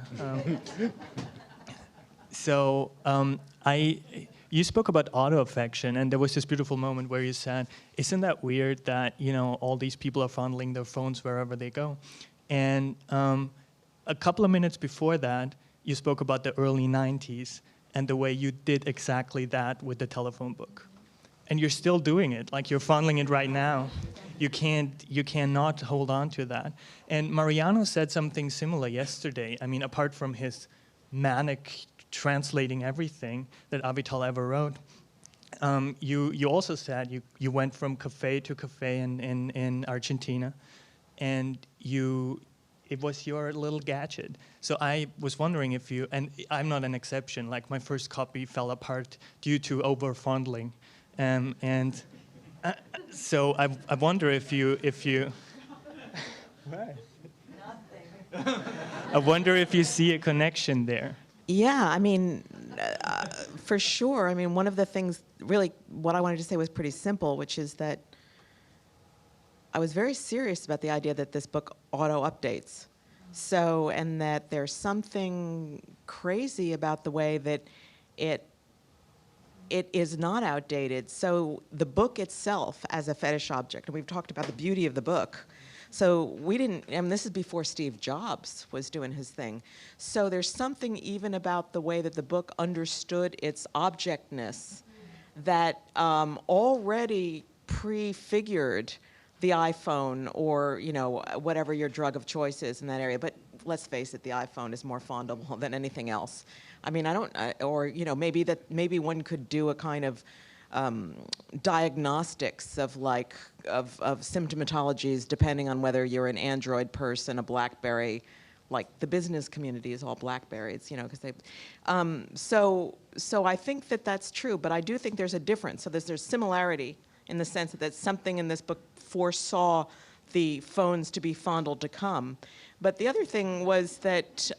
You spoke about auto-affection, and there was this beautiful moment where you said, isn't that weird that, all these people are fondling their phones wherever they go? And a couple of minutes before that, you spoke about the early 90s and the way you did exactly that with the telephone book. And you're still doing it, like you're fondling it right now. You cannot hold on to that. And Mariano said something similar yesterday. Apart from his manic translating everything that Avital ever wrote, you also said you went from cafe to cafe in Argentina, and it was your little gadget. So I was wondering if you, and I'm not an exception, like my first copy fell apart due to over-fondling. So I wonder if you what? Nothing. I wonder if you see a connection there. Yeah, for sure. One of the things, really, what I wanted to say was pretty simple, which is that I was very serious about the idea that this book auto-updates. So, and that there's something crazy about the way that it it is not outdated. So the book itself as a fetish object, and we've talked about the beauty of the book. So we didn't, and this is before Steve Jobs was doing his thing. So there's something even about the way that the book understood its objectness that already prefigured the iPhone or, you know, whatever your drug of choice is in that area. But let's face it, the iPhone is more fondable than anything else. I mean, or, you know, maybe one could do a kind of diagnostics of symptomatologies depending on whether you're an Android person, a BlackBerry, like the business community is all BlackBerries, you know, because they, so I think that that's true, but I do think there's a difference. So there's similarity in the sense that something in this book foresaw the phones to be fondled to come. But the other thing was that,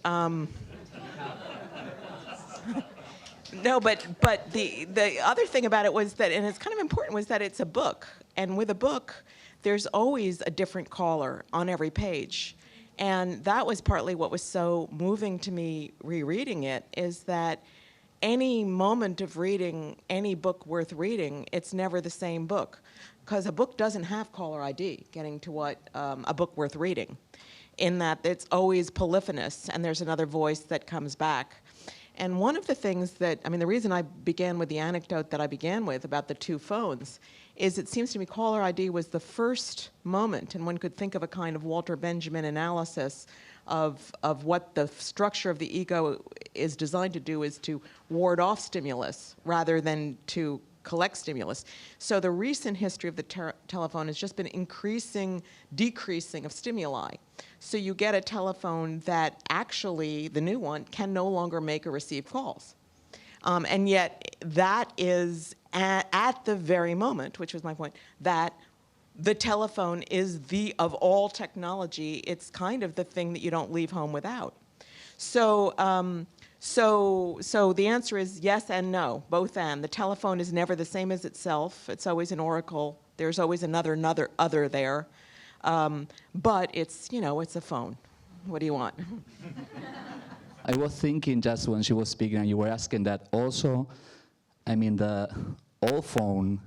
no, but the other thing about it was that, and it's kind of important, was that it's a book. And with a book, there's always a different caller on every page. And that was partly what was so moving to me rereading it, is that any moment of reading any book worth reading, it's never the same book. Because a book doesn't have caller ID, getting to what a book worth reading, in that it's always polyphonous and there's another voice that comes back. And one of the things that, I mean, the reason I began with the anecdote that I began with about the two phones is it seems to me caller ID was the first moment, and one could think of a kind of Walter Benjamin analysis of what the structure of the ego is designed to do, is to ward off stimulus rather than to collect stimulus. So the recent history of the telephone has just been decreasing of stimuli. So you get a telephone that actually, the new one, can no longer make or receive calls. And yet that is at the very moment, which was my point, that the telephone is of all technology, it's kind of the thing that you don't leave home without. So the answer is yes and no, both and. The telephone is never the same as itself. It's always an oracle. There's always another other there. But it's, you know, it's a phone. What do you want? I was thinking just when she was speaking and you were asking that also, I mean, the old phone,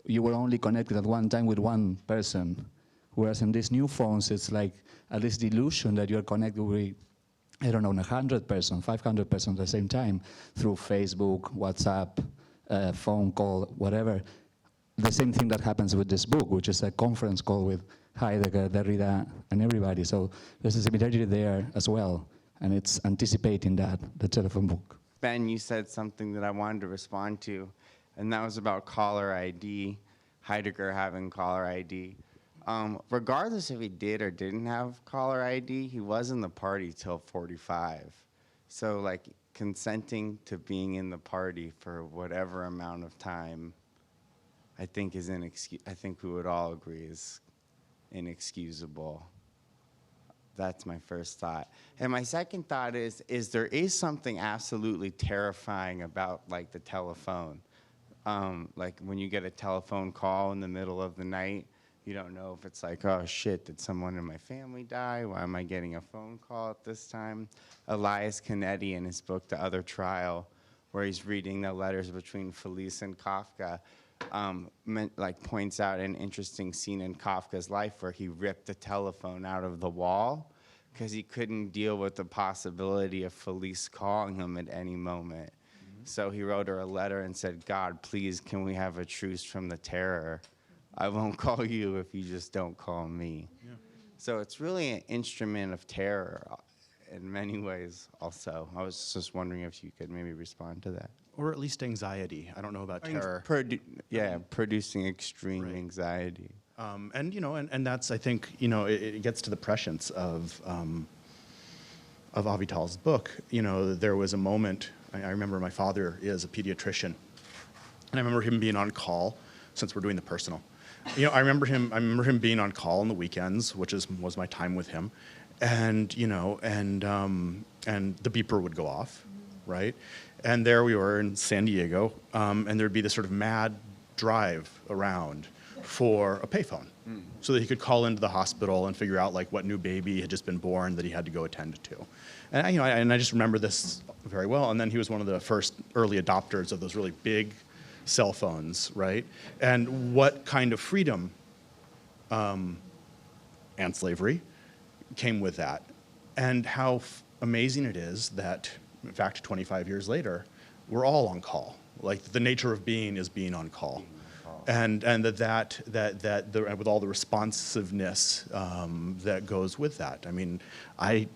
you were only connected at one time with one person. Whereas in these new phones, it's like at least the illusion that you're connected with, I don't know, 100 persons, 500 persons at the same time through Facebook, WhatsApp, phone call, whatever. The same thing that happens with this book, which is a conference call with Heidegger, Derrida, and everybody. So there's a similarity there as well, and it's anticipating that, the telephone book. Ben, you said something that I wanted to respond to, and that was about caller ID, Heidegger having caller ID. Regardless if he did or didn't have caller ID, he was in the party till 45. So like consenting to being in the party for whatever amount of time, I think is I think we would all agree is inexcusable. That's my first thought. And my second thought is there is something absolutely terrifying about like the telephone. Like when you get a telephone call in the middle of the night, you don't know if it's like, oh shit, did someone in my family die? Why am I getting a phone call at this time? Elias Canetti in his book, The Other Trial, where he's reading the letters between Felice and Kafka, points out an interesting scene in Kafka's life where he ripped the telephone out of the wall because he couldn't deal with the possibility of Felice calling him at any moment. Mm-hmm. So he wrote her a letter and said, God, please, can we have a truce from the terror? I won't call you if you just don't call me. Yeah. So it's really an instrument of terror in many ways also. I was just wondering if you could maybe respond to that. Or at least anxiety. I don't know about terror. Producing extreme anxiety. And you know, and that's, I think, you know, it gets to the prescience of Avital's book. You know, there was a moment. I remember my father is a pediatrician, and I remember him being on call. Since we're doing the personal, you know, I remember him being on call on the weekends, which was my time with him, and you know, and the beeper would go off, right? And there we were in San Diego, and there'd be this sort of mad drive around for a payphone, so that he could call into the hospital and figure out like what new baby had just been born that he had to go attend to. And I just remember this very well. And then he was one of the first early adopters of those really big cell phones, right? And what kind of freedom and slavery came with that, and how amazing it is that, in fact, 25 years later, we're all on call. Like, the nature of being is being on call. And that with all the responsiveness that goes with that. I mean, when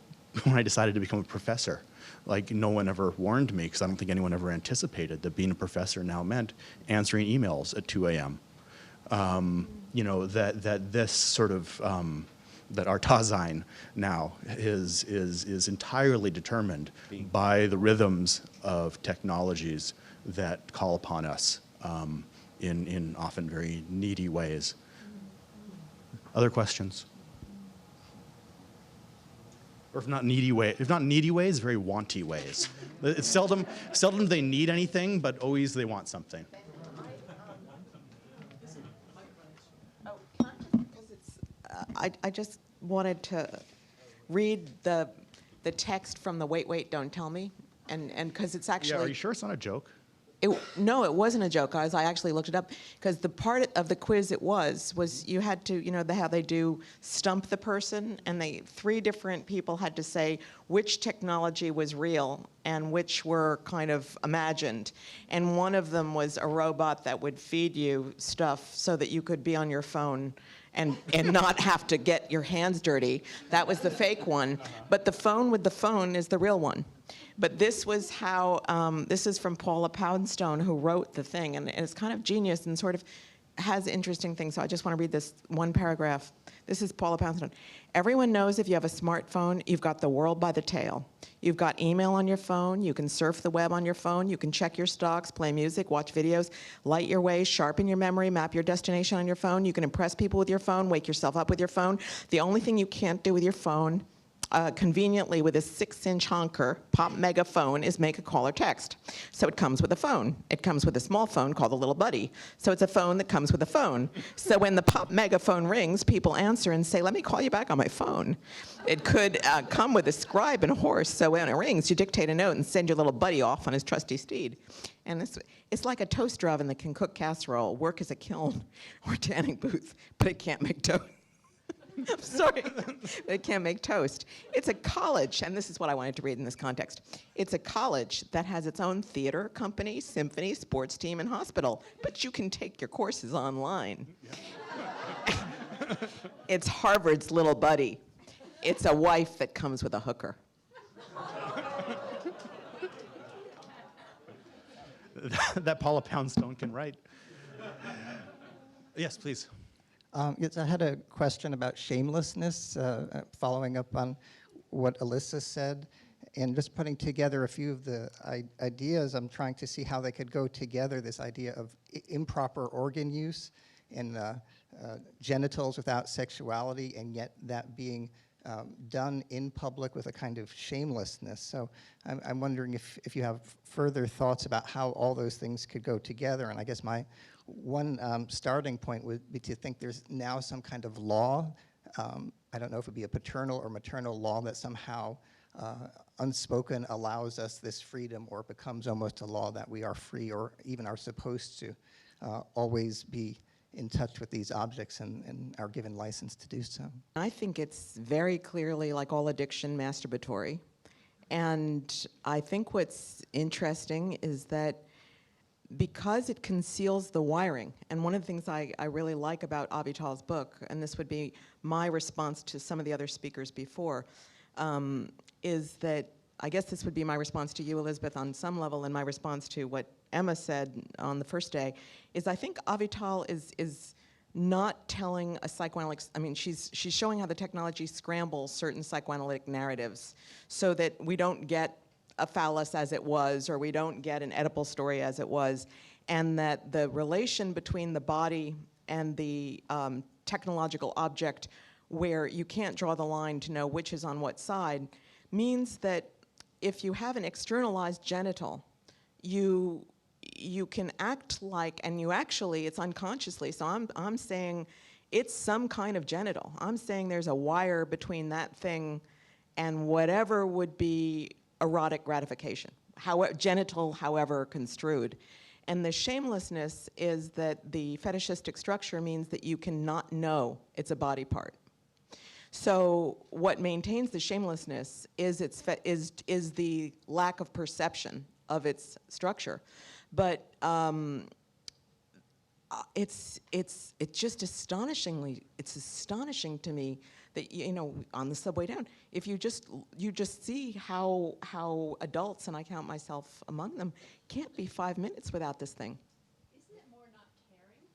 I decided to become a professor, like, no one ever warned me, because I don't think anyone ever anticipated that being a professor now meant answering emails at 2 a.m. That this sort of that our Dasein now is entirely determined by the rhythms of technologies that call upon us in often very needy ways. Other questions? Or if not needy ways, very wanty ways. It's seldom they need anything, but always they want something. I just wanted to read the text from the Wait, Don't Tell Me, and because it's actually... Yeah, are you sure it's not a joke? No, it wasn't a joke. I actually looked it up, because the part of the quiz was you had to, how they do stump the person, and 3 different people had to say which technology was real and which were kind of imagined. And one of them was a robot that would feed you stuff so that you could be on your phone and not have to get your hands dirty. That was the fake one. But the phone with the phone is the real one. But this was how, this is from Paula Poundstone, who wrote the thing, and it's kind of genius and sort of has interesting things. So I just want to read this one paragraph. This is Paula Poundstone. Everyone knows if you have a smartphone, you've got the world by the tail. You've got email on your phone, you can surf the web on your phone, you can check your stocks, play music, watch videos, light your way, sharpen your memory, map your destination on your phone. You can impress people with your phone, wake yourself up with your phone. The only thing you can't do with your phone, conveniently with a 6-inch honker pop megaphone, is make a call or text. So it comes with a phone. It comes with a small phone called a little buddy. So it's a phone that comes with a phone. So when the pop megaphone rings, people answer and say, let me call you back on my phone. It could come with a scribe and a horse. So when it rings, you dictate a note and send your little buddy off on his trusty steed. And it's like a toaster oven that can cook casserole, work as a kiln or tanning booth, but it can't make toast. I'm sorry, it can't make toast. It's a college, and this is what I wanted to read in this context. It's a college that has its own theater, company, symphony, sports team, and hospital, but you can take your courses online. It's Harvard's little buddy. It's a wife that comes with a hooker. That Paula Poundstone can write. Yes, please. Yes, I had a question about shamelessness, following up on what Elissa said, and just putting together a few of the ideas. I'm trying to see how they could go together, this idea of improper organ use and genitals without sexuality, and yet that being done in public with a kind of shamelessness. So I'm wondering if you have further thoughts about how all those things could go together. And I guess my one starting point would be to think there's now some kind of law. I don't know if it would be a paternal or maternal law that somehow unspoken allows us this freedom, or becomes almost a law that we are free, or even are supposed to always be in touch with these objects and are given license to do so. I think it's very clearly, like all addiction, masturbatory. And I think what's interesting is that because it conceals the wiring, and one of the things I really like about Avital's book, and this would be my response to some of the other speakers before, is that, I guess this would be my response to you, Elizabeth, on some level, and my response to what Emma said on the first day, is I think Avital is not telling a psychoanalytic, I mean, she's showing how the technology scrambles certain psychoanalytic narratives so that we don't get a phallus as it was, or we don't get an Oedipal story as it was, and that the relation between the body and the technological object, where you can't draw the line to know which is on what side, means that if you have an externalized genital, you you can act like, and you actually, it's unconsciously, so I'm saying it's some kind of genital. I'm saying there's a wire between that thing and whatever would be erotic gratification, genital, however construed. And the shamelessness is that the fetishistic structure means that you cannot know it's a body part. So what maintains the shamelessness is is the lack of perception of its structure, but it's just astonishing to me that, you know, on the subway down, if you just see how adults, and I count myself among them, can't be 5 minutes without this thing. Isn't it more not caring?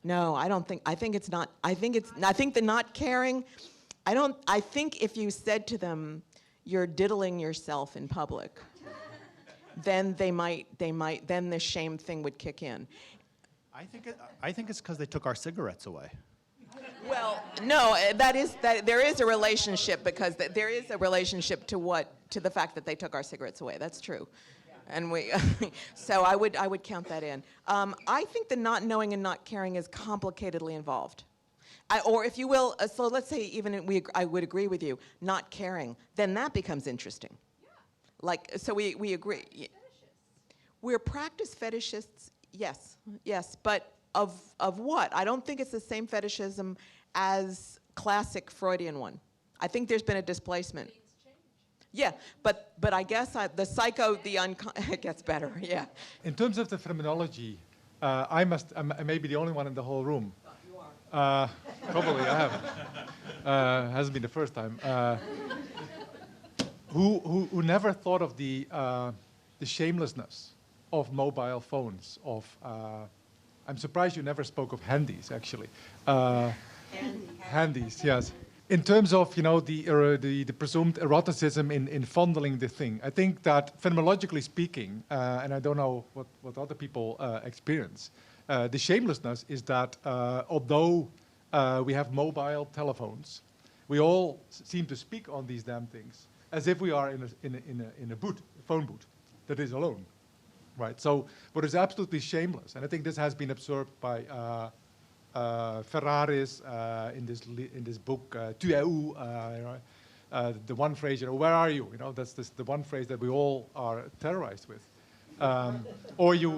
No, I don't think. I think it's not. I think the not caring. I think if you said to them, "You're diddling yourself in public," then then the shame thing would kick in. I think it's because they took our cigarettes away. Well, no, there is a relationship, because there is a relationship to the fact that they took our cigarettes away. That's true, and so I would count that in. I think the not knowing and not caring is complicatedly involved, or if you will. So let's say I would agree with you, not caring. Then that becomes interesting. Yeah. Like, so we agree. We're practice fetishists. Yes, but of what? I don't think it's the same fetishism as classic Freudian one. I think there's been a displacement. Yeah, but I guess it gets better. Yeah. In terms of the phenomenology, I may be the only one in the whole room. You are. Probably I haven't. Hasn't been the first time. Who never thought of the shamelessness of mobile phones, I'm surprised you never spoke of handies, actually. Handies, yes. In terms of, you know, the presumed eroticism in fondling the thing, I think that phenomenologically speaking, and I don't know what other people experience, the shamelessness is that although we have mobile telephones, we all seem to speak on these damn things as if we are in a phone booth that is alone. Right. So what is absolutely shameless, and I think this has been observed by Ferraris in this book, Tu es où? The one phrase, you know, where are you? You know, that's the one phrase that we all are terrorized with. Or you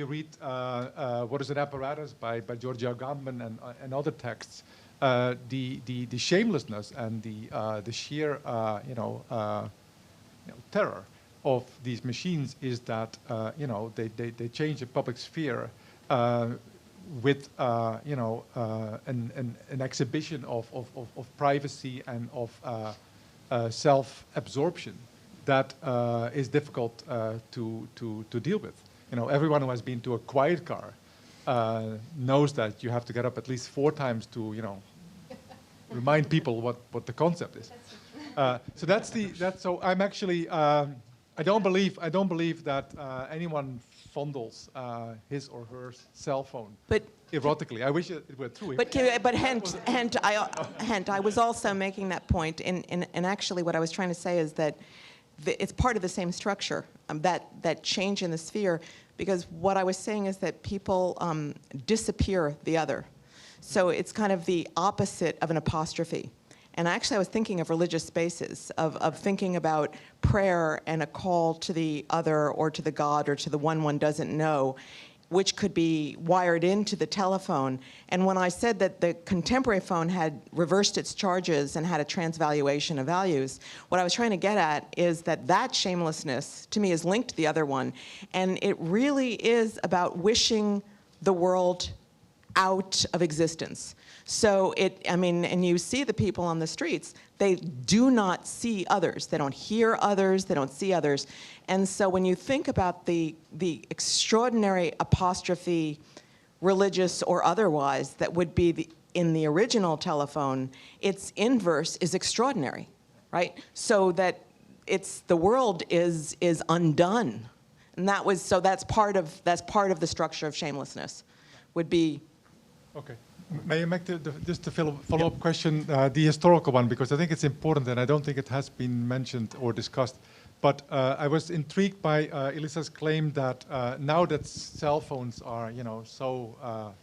read What is an Apparatus by Giorgio Agamben and other texts. The shamelessness and the sheer terror of these machines is that they change the public sphere with an exhibition of privacy and of self-absorption that is difficult to deal with. You know, everyone who has been to a quiet car knows that you have to get up at least 4 times to remind people what the concept is. So I'm actually. I don't believe that anyone fondles his or her cell phone erotically. I wish it were true. But Hent, I was also making that point, and actually what I was trying to say is that it's part of the same structure, that change in the sphere, because what I was saying is that people disappear the other. So it's kind of the opposite of an apostrophe. And actually, I was thinking of religious spaces, of thinking about prayer and a call to the other or to the God or to the one doesn't know, which could be wired into the telephone. And when I said that the contemporary phone had reversed its charges and had a transvaluation of values, what I was trying to get at is that shamelessness, to me, is linked to the other one. And it really is about wishing the world out of existence. So and you see the people on the streets, they do not see others. They don't hear others, they don't see others. And so when you think about the extraordinary apostrophe, religious or otherwise, that would be in the original telephone, its inverse is extraordinary, right? So that the world is undone. And that's part of the structure of shamelessness, would be. Okay. May I make just a follow-up question, the historical one, because I think it's important, and I don't think it has been mentioned or discussed. But I was intrigued by Elissa's claim that now that cell phones are, so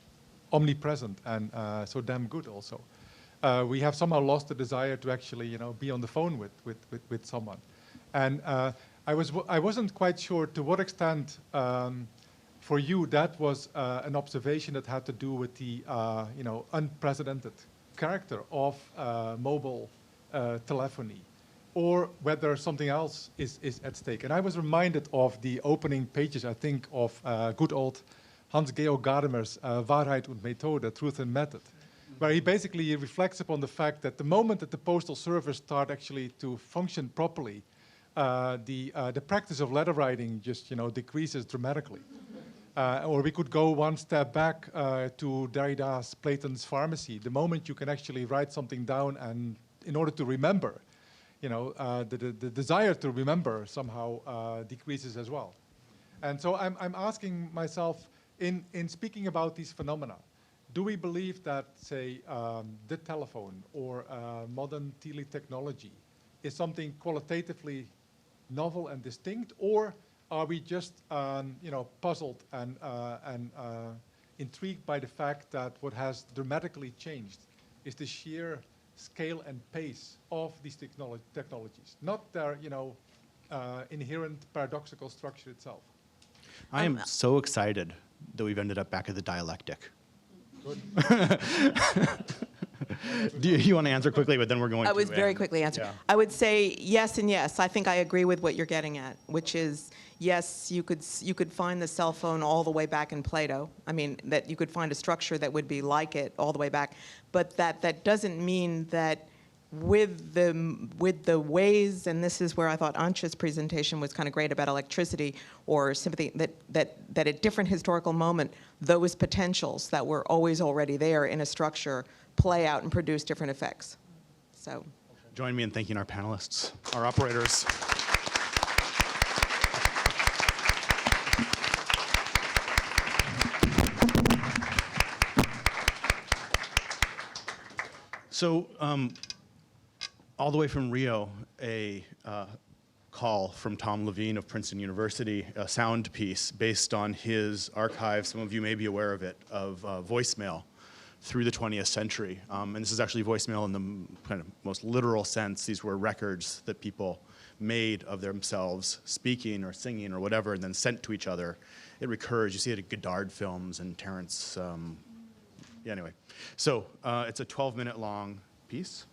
omnipresent and so damn good also, we have somehow lost the desire to actually, be on the phone with someone. And I wasn't quite sure to what extent, for you, that was an observation that had to do with the, unprecedented character of mobile telephony, or whether something else is at stake. And I was reminded of the opening pages, I think, of good old Hans-Georg Gadamer's Wahrheit und Methode, Truth and Method, where he basically reflects upon the fact that the moment that the postal service start actually to function properly, the practice of letter writing just decreases dramatically. Or we could go one step back to Derrida's Platon's Pharmacy. The moment you can actually write something down, and in order to remember, the desire to remember somehow decreases as well. And so I'm asking myself, in speaking about these phenomena, do we believe that, say, the telephone or modern teletechnology is something qualitatively novel and distinct, or are we just puzzled and intrigued by the fact that what has dramatically changed is the sheer scale and pace of these technologies, not their inherent paradoxical structure itself? I am so excited that we've ended up back at the dialectic. Good. Do you want to answer quickly, but then we're going I to was very end. quickly answer. Yeah. I would say yes and yes. I think I agree with what you're getting at, which is, yes, you could find the cell phone all the way back in Plato. I mean, that you could find a structure that would be like it all the way back, but that doesn't mean that with the ways, and this is where I thought Antje's presentation was kind of great about electricity or sympathy, that at different historical moment, those potentials that were always already there in a structure play out and produce different effects. So, Join me in thanking our panelists, our operators. So, all the way from Rio, a call from Tom Levine of Princeton University, a sound piece based on his archive, some of you may be aware of it, of voicemail through the 20th century. And this is actually voicemail in the kind of most literal sense. These were records that people made of themselves speaking or singing or whatever, and then sent to each other. It recurs. You see it at Godard films and Terrence. Yeah, anyway. So it's a 12-minute long piece.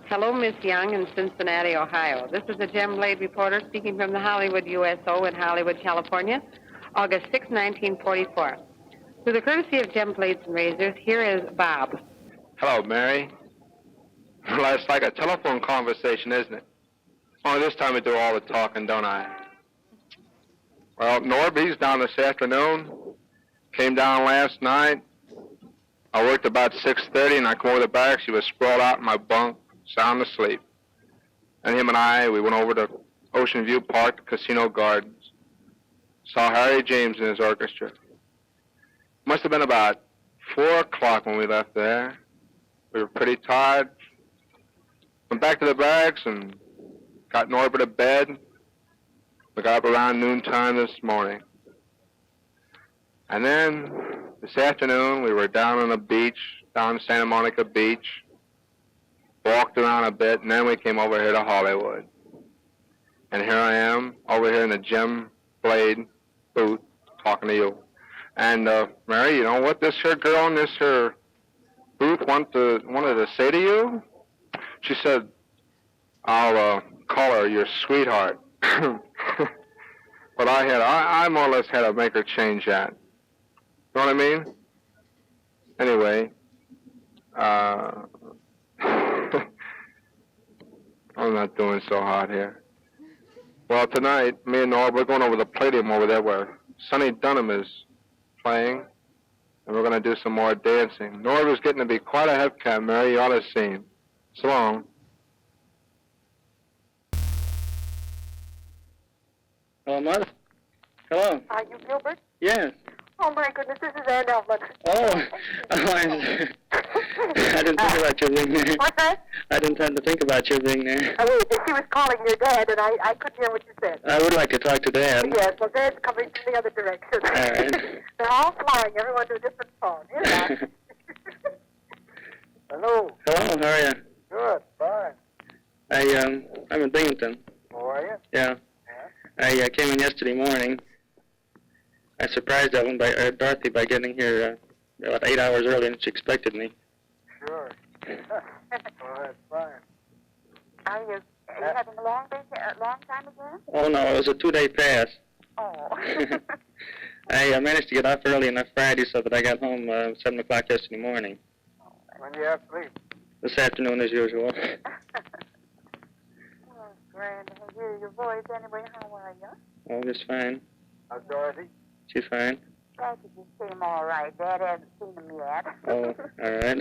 Hello, Miss Young in Cincinnati, Ohio. This is a Gem Blade reporter speaking from the Hollywood USO in Hollywood, California, August 6, 1944. Through the courtesy of Gem Blades and Razors, here is Bob. Hello, Mary. Well, it's like a telephone conversation, isn't it? Only this time I do all the talking, don't I? Well, Norby's down this afternoon. Came down last night. I worked about 6:30, and I come over the back. She was sprawled out in my bunk, sound asleep. And him and I, we went over to Ocean View Park, the Casino Gardens. Saw Harry James and his orchestra. Must have been about 4 o'clock when we left there. We were pretty tired. Went back to the barracks and got Norbert to bed. We got up around noontime this morning. And then this afternoon we were down on the beach, down Santa Monica Beach. Walked around a bit, and then we came over here to Hollywood. And here I am, over here in the Gem Blade booth, talking to you. And, Mary, you know what this here girl in this here booth wanted to say to you? She said, I'll call her your sweetheart. But I more or less had to make her change that. You know what I mean? Anyway, I'm not doing so hot here. Well, tonight, me and Norb, we're going over the Palladium over there where Sonny Dunham is playing, and we're going to do some more dancing. Norb is getting to be quite a hepcat, Mary. You ought to see him. So long. Hello, Mother. Hello. Are you Gilbert? Yes. Oh, my goodness, this is Ann Elman. Oh. I didn't think about your being there. What's that? I didn't have to think about your being there. She was calling your dad, and I couldn't hear what you said. I would like to talk to Dad. Yes, well, Dad's coming from the other direction. All right. They're all flying, everyone to a different phone. Here's that. Hello, how are you? Good, fine. I'm in Dickinson. How are you? Yeah. I came in yesterday morning. I surprised Dorothy by getting here about 8 hours earlier than she expected me. Sure. Well, that's fine. Are you having a long time again? Oh, no, it was a 2-day pass. Oh. I managed to get off early enough Friday so that I got home 7 o'clock yesterday morning. When do you have to leave? This afternoon as usual. Oh, grand to hear your voice. Anyway, how are you? Oh, just fine. How's Dorothy? She's fine. Dorothy just came all right. Dad hasn't seen them yet. Oh, all right.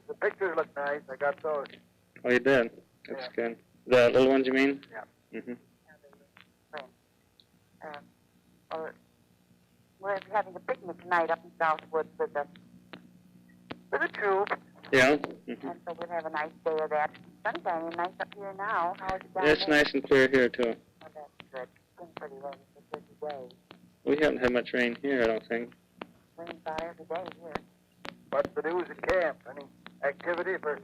The pictures look nice. I got those. Oh, you did? That's good. The little ones, you mean? Yeah. Mm-hmm. Well, we're having a picnic tonight up in Southwood with a troop. Yeah? Mm-hmm. And so we'll have a nice day of that. Sunshine and nice up here now. How is it down It's there? nice and clear here, too. Oh, that's good. It's been pretty rainy for 30 days. We haven't had much rain here, I don't think. Rains about every day here. What's the news at camp? Any activity for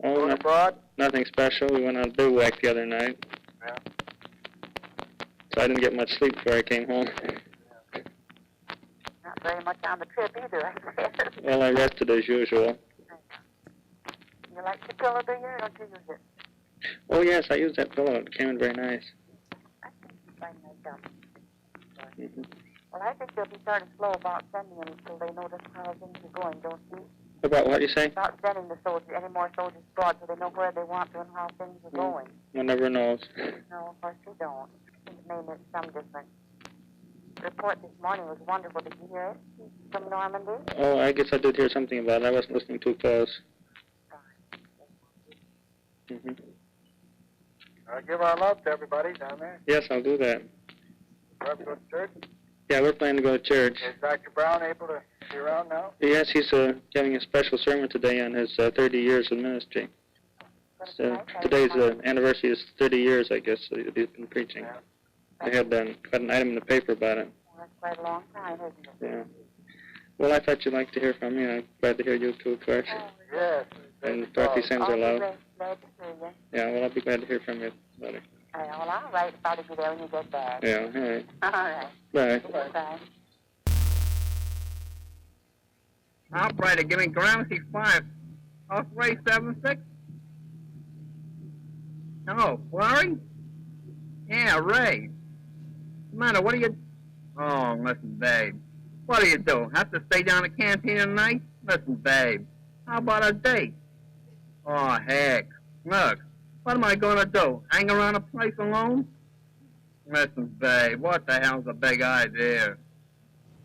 Oh, going abroad? nothing special. We went on bivouac the other night. Yeah. So I didn't get much sleep before I came home. Not very much on the trip either, I guess. Well, I rested as usual. You like the pillow, do you, or don't you use it? Oh, yes, I used that pillow. It came in very nice. I think you find that dumb. Mm-hmm. Well, I think they'll be sort of slow about sending them until they notice how things are going, don't you? About what you say? About sending the soldiers, any more soldiers abroad, so they know where they want to and how things are going. One never knows. No, of course they don't. It may make some difference. The report this morning was wonderful. Did you hear it? From Normandy? Oh, I guess I did hear something about it. I wasn't listening too close. Mm-hmm. Give our love to everybody down there. Yes, I'll do that. We're up to go to church. Yeah, we're planning to go to church. Is Dr. Brown able to be around now? Yes, he's giving a special sermon today on his 30 years of ministry. So today's anniversary is 30 years, I guess, that he's been preaching. I had quite an item in the paper about it. Well, that's quite a long time, isn't it? Yeah. Well, I thought you'd like to hear from me. I'm glad to hear you too, of course. Yes. And Dorothy sends her love. Glad to hear you. Yeah, well, I'll be glad to hear from you, buddy. Well, I'll write about it there when you get back. Yeah, all right. All right. Bye. Bye. Operator, give me Gramsci 5. Off Ray 76. Oh, Flurry? Yeah, Ray. What's the matter? What are you... Oh, listen, babe. What do you do? Have to stay down at the canteen tonight? Listen, babe. How about a date? Oh, heck. Look, what am I going to do? Hang around a place alone? Listen, babe, what the hell's a big idea?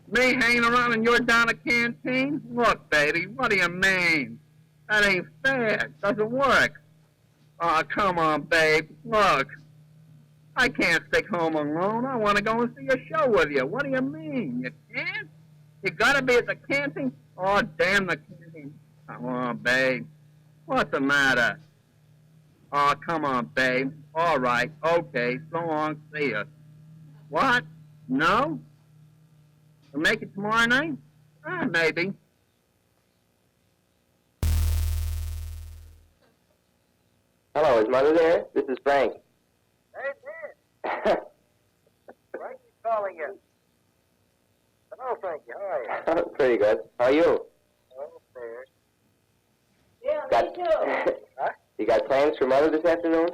Me hanging around and you're down at the canteen? Look, baby, what do you mean? That ain't fair. Doesn't work. Oh, come on, babe. Look, I can't stick home alone. I want to go and see a show with you. What do you mean? You can't? You got to be at the canteen? Oh, damn the canteen. Come on, babe. What's the matter? Oh, come on, babe. All right. Okay. So long. See ya. What? No? We'll make it tomorrow night? Maybe. Hello, is Mother there? This is Frank. Hey, man. Frankie's calling you. Hello, Frankie. How are you? Pretty good. How are you? Oh, fair. Yeah, me too. Huh? You got plans for Mother this afternoon?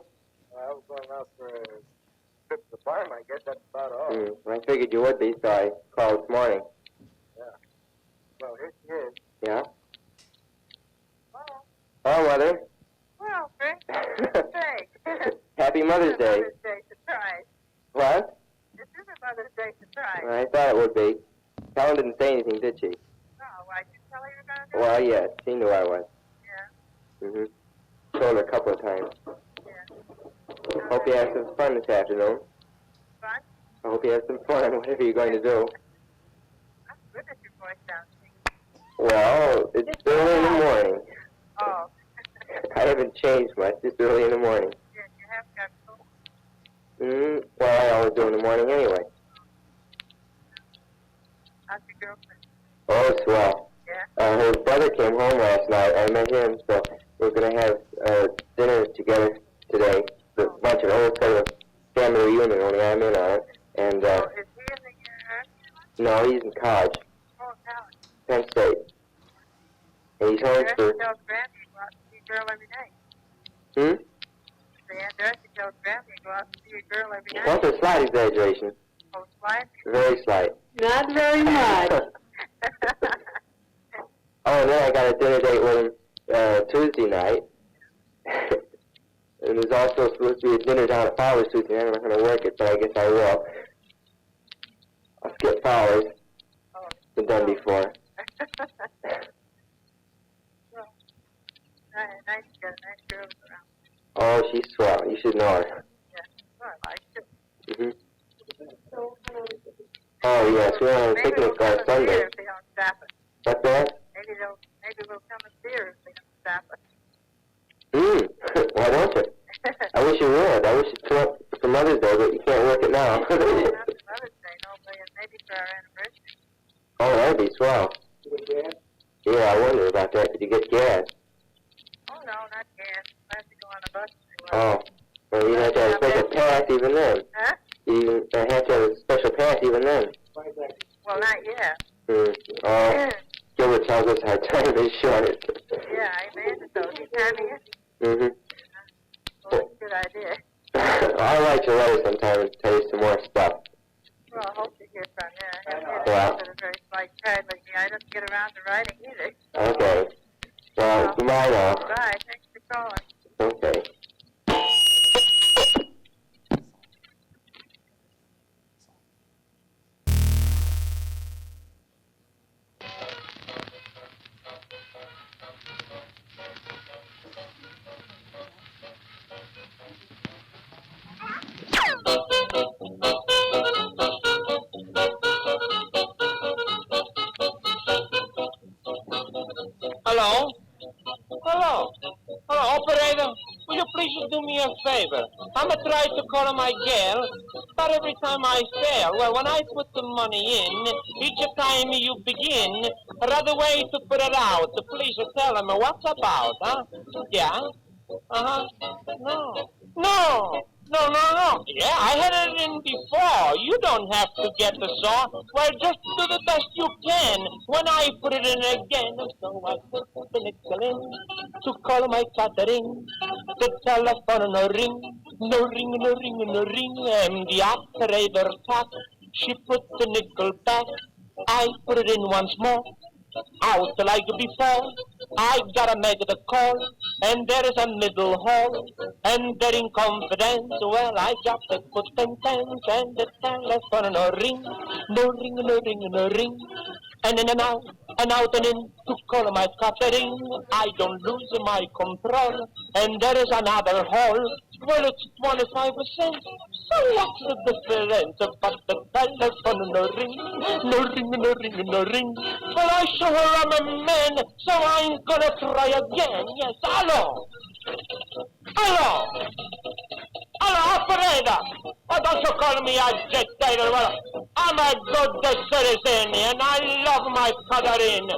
I was going out for a trip to the farm, I guess. That's about all. I figured you would be, so I called this morning. Yeah. Well, here she is. Yeah? Well, Hello, Mother. well, Frank. Thanks. Happy Mother's Day. Mother's Day surprise. What? This is a Mother's Day surprise. I thought it would be. Helen didn't say anything, did she? No, why did you tell her you were going to do Well, it? yes. She knew I was. Yeah. Told her a couple of times. Yeah. Hope you have some fun this afternoon. What? I hope you have some fun, whatever you're going to do. That's good that your voice sounds Well, it's early in the morning. Oh. I haven't changed much. It's early in the morning. You haven't got cold. Well, I always do in the morning anyway. How's your girlfriend? Oh, swell. Yeah? Her brother came home last night. I met him, so we're going to have dinner together today. A bunch of old sort of family reunion, only I'm in on it. And, Is he in the university? no, he's in college. Oh, college. Penn State. And he's home Aunt for... Dorothy tells Granny to go out and see a girl every day. The Aunt Dorothy tells Granny to go out and see a girl every day. That's a slight exaggeration. Oh, slight? Very slight. Not very much. Oh, and then I got a dinner date with him Tuesday night. And there's also supposed to be a dinner down at Fowler's Tuesday night. I'm not going to work it, but I guess I will. I'll skip Fowler's. It's been done before. Nice, got a nice girl around. Oh, she's swell. You should know her. Yeah, well, I like it. Oh, yes, we went on a Maybe picnic we'll on come Sunday. and see her if they don't stop us. What's that? Maybe we'll come and see her if they don't stop us. Why don't you? I wish you would. I wish you'd come up for Mother's Day, but you can't work it now. Not for Mother's Day, no, but maybe for our anniversary. Oh, that'd be swell. Yeah, I wonder about that. Did you get gas? Oh, no, not gas. I have to go on a bus. Oh, well, you have to have a special pass even then. Huh? You have to have a special pass even then. Well, not yet. Oh, Gilbert tells us our time is short. Yeah, I imagine so. You timing it? Well, that's a good idea. I'll write you a letter sometime and tell you some more stuff. Well, I hope to hear from you. I have had Well. a very slight tide lately. I don't get around to writing either. Okay. Well, goodbye now. Bye. Thanks for calling. Okay. Hello? Hello? Hello, operator? Will you please do me a favor? I'm going to try to call my girl, but every time I fail. Well, when I put the money in, each time you begin, another way to put it out. Please tell them what's about, huh? Yeah? Uh-huh. No. No. No, no, no. Yeah, I had it in before. You don't have to get the saw. Well, just do the best you can. When I put it in again, so I put the nickel in to call my Catherine. The telephone no ring, no ring, no ring, no ring. And the operator talk. She put the nickel back. I put it in once more. Out like before, I gotta make the call, and there is a middle hall, and there in confidence, well, I just put 10 cents, and the telephone no ring, no ring, no ring, no ring, and in and out and in, to call my Catherine, I don't lose my control, and there is another hall, well, it's 25 cents, so what's the difference, but the telephone no ring, no ring, no ring, no ring, well, I show her I'm a man, so I'm gonna try again. Yes, hello? Hello? Hello, operator? Why don't you call me agitator? Well, I'm a good citizen, and I love my Catherine.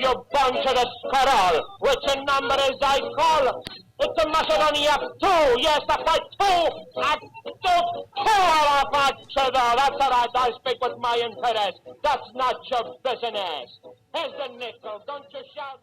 You bunch of the scarol. Which number is I call? It's a Macedonia 2. Yes, I fight 2. I do 2 out of That's all right. I speak with my interest. That's not your business. Here's the nickel. Don't you shout.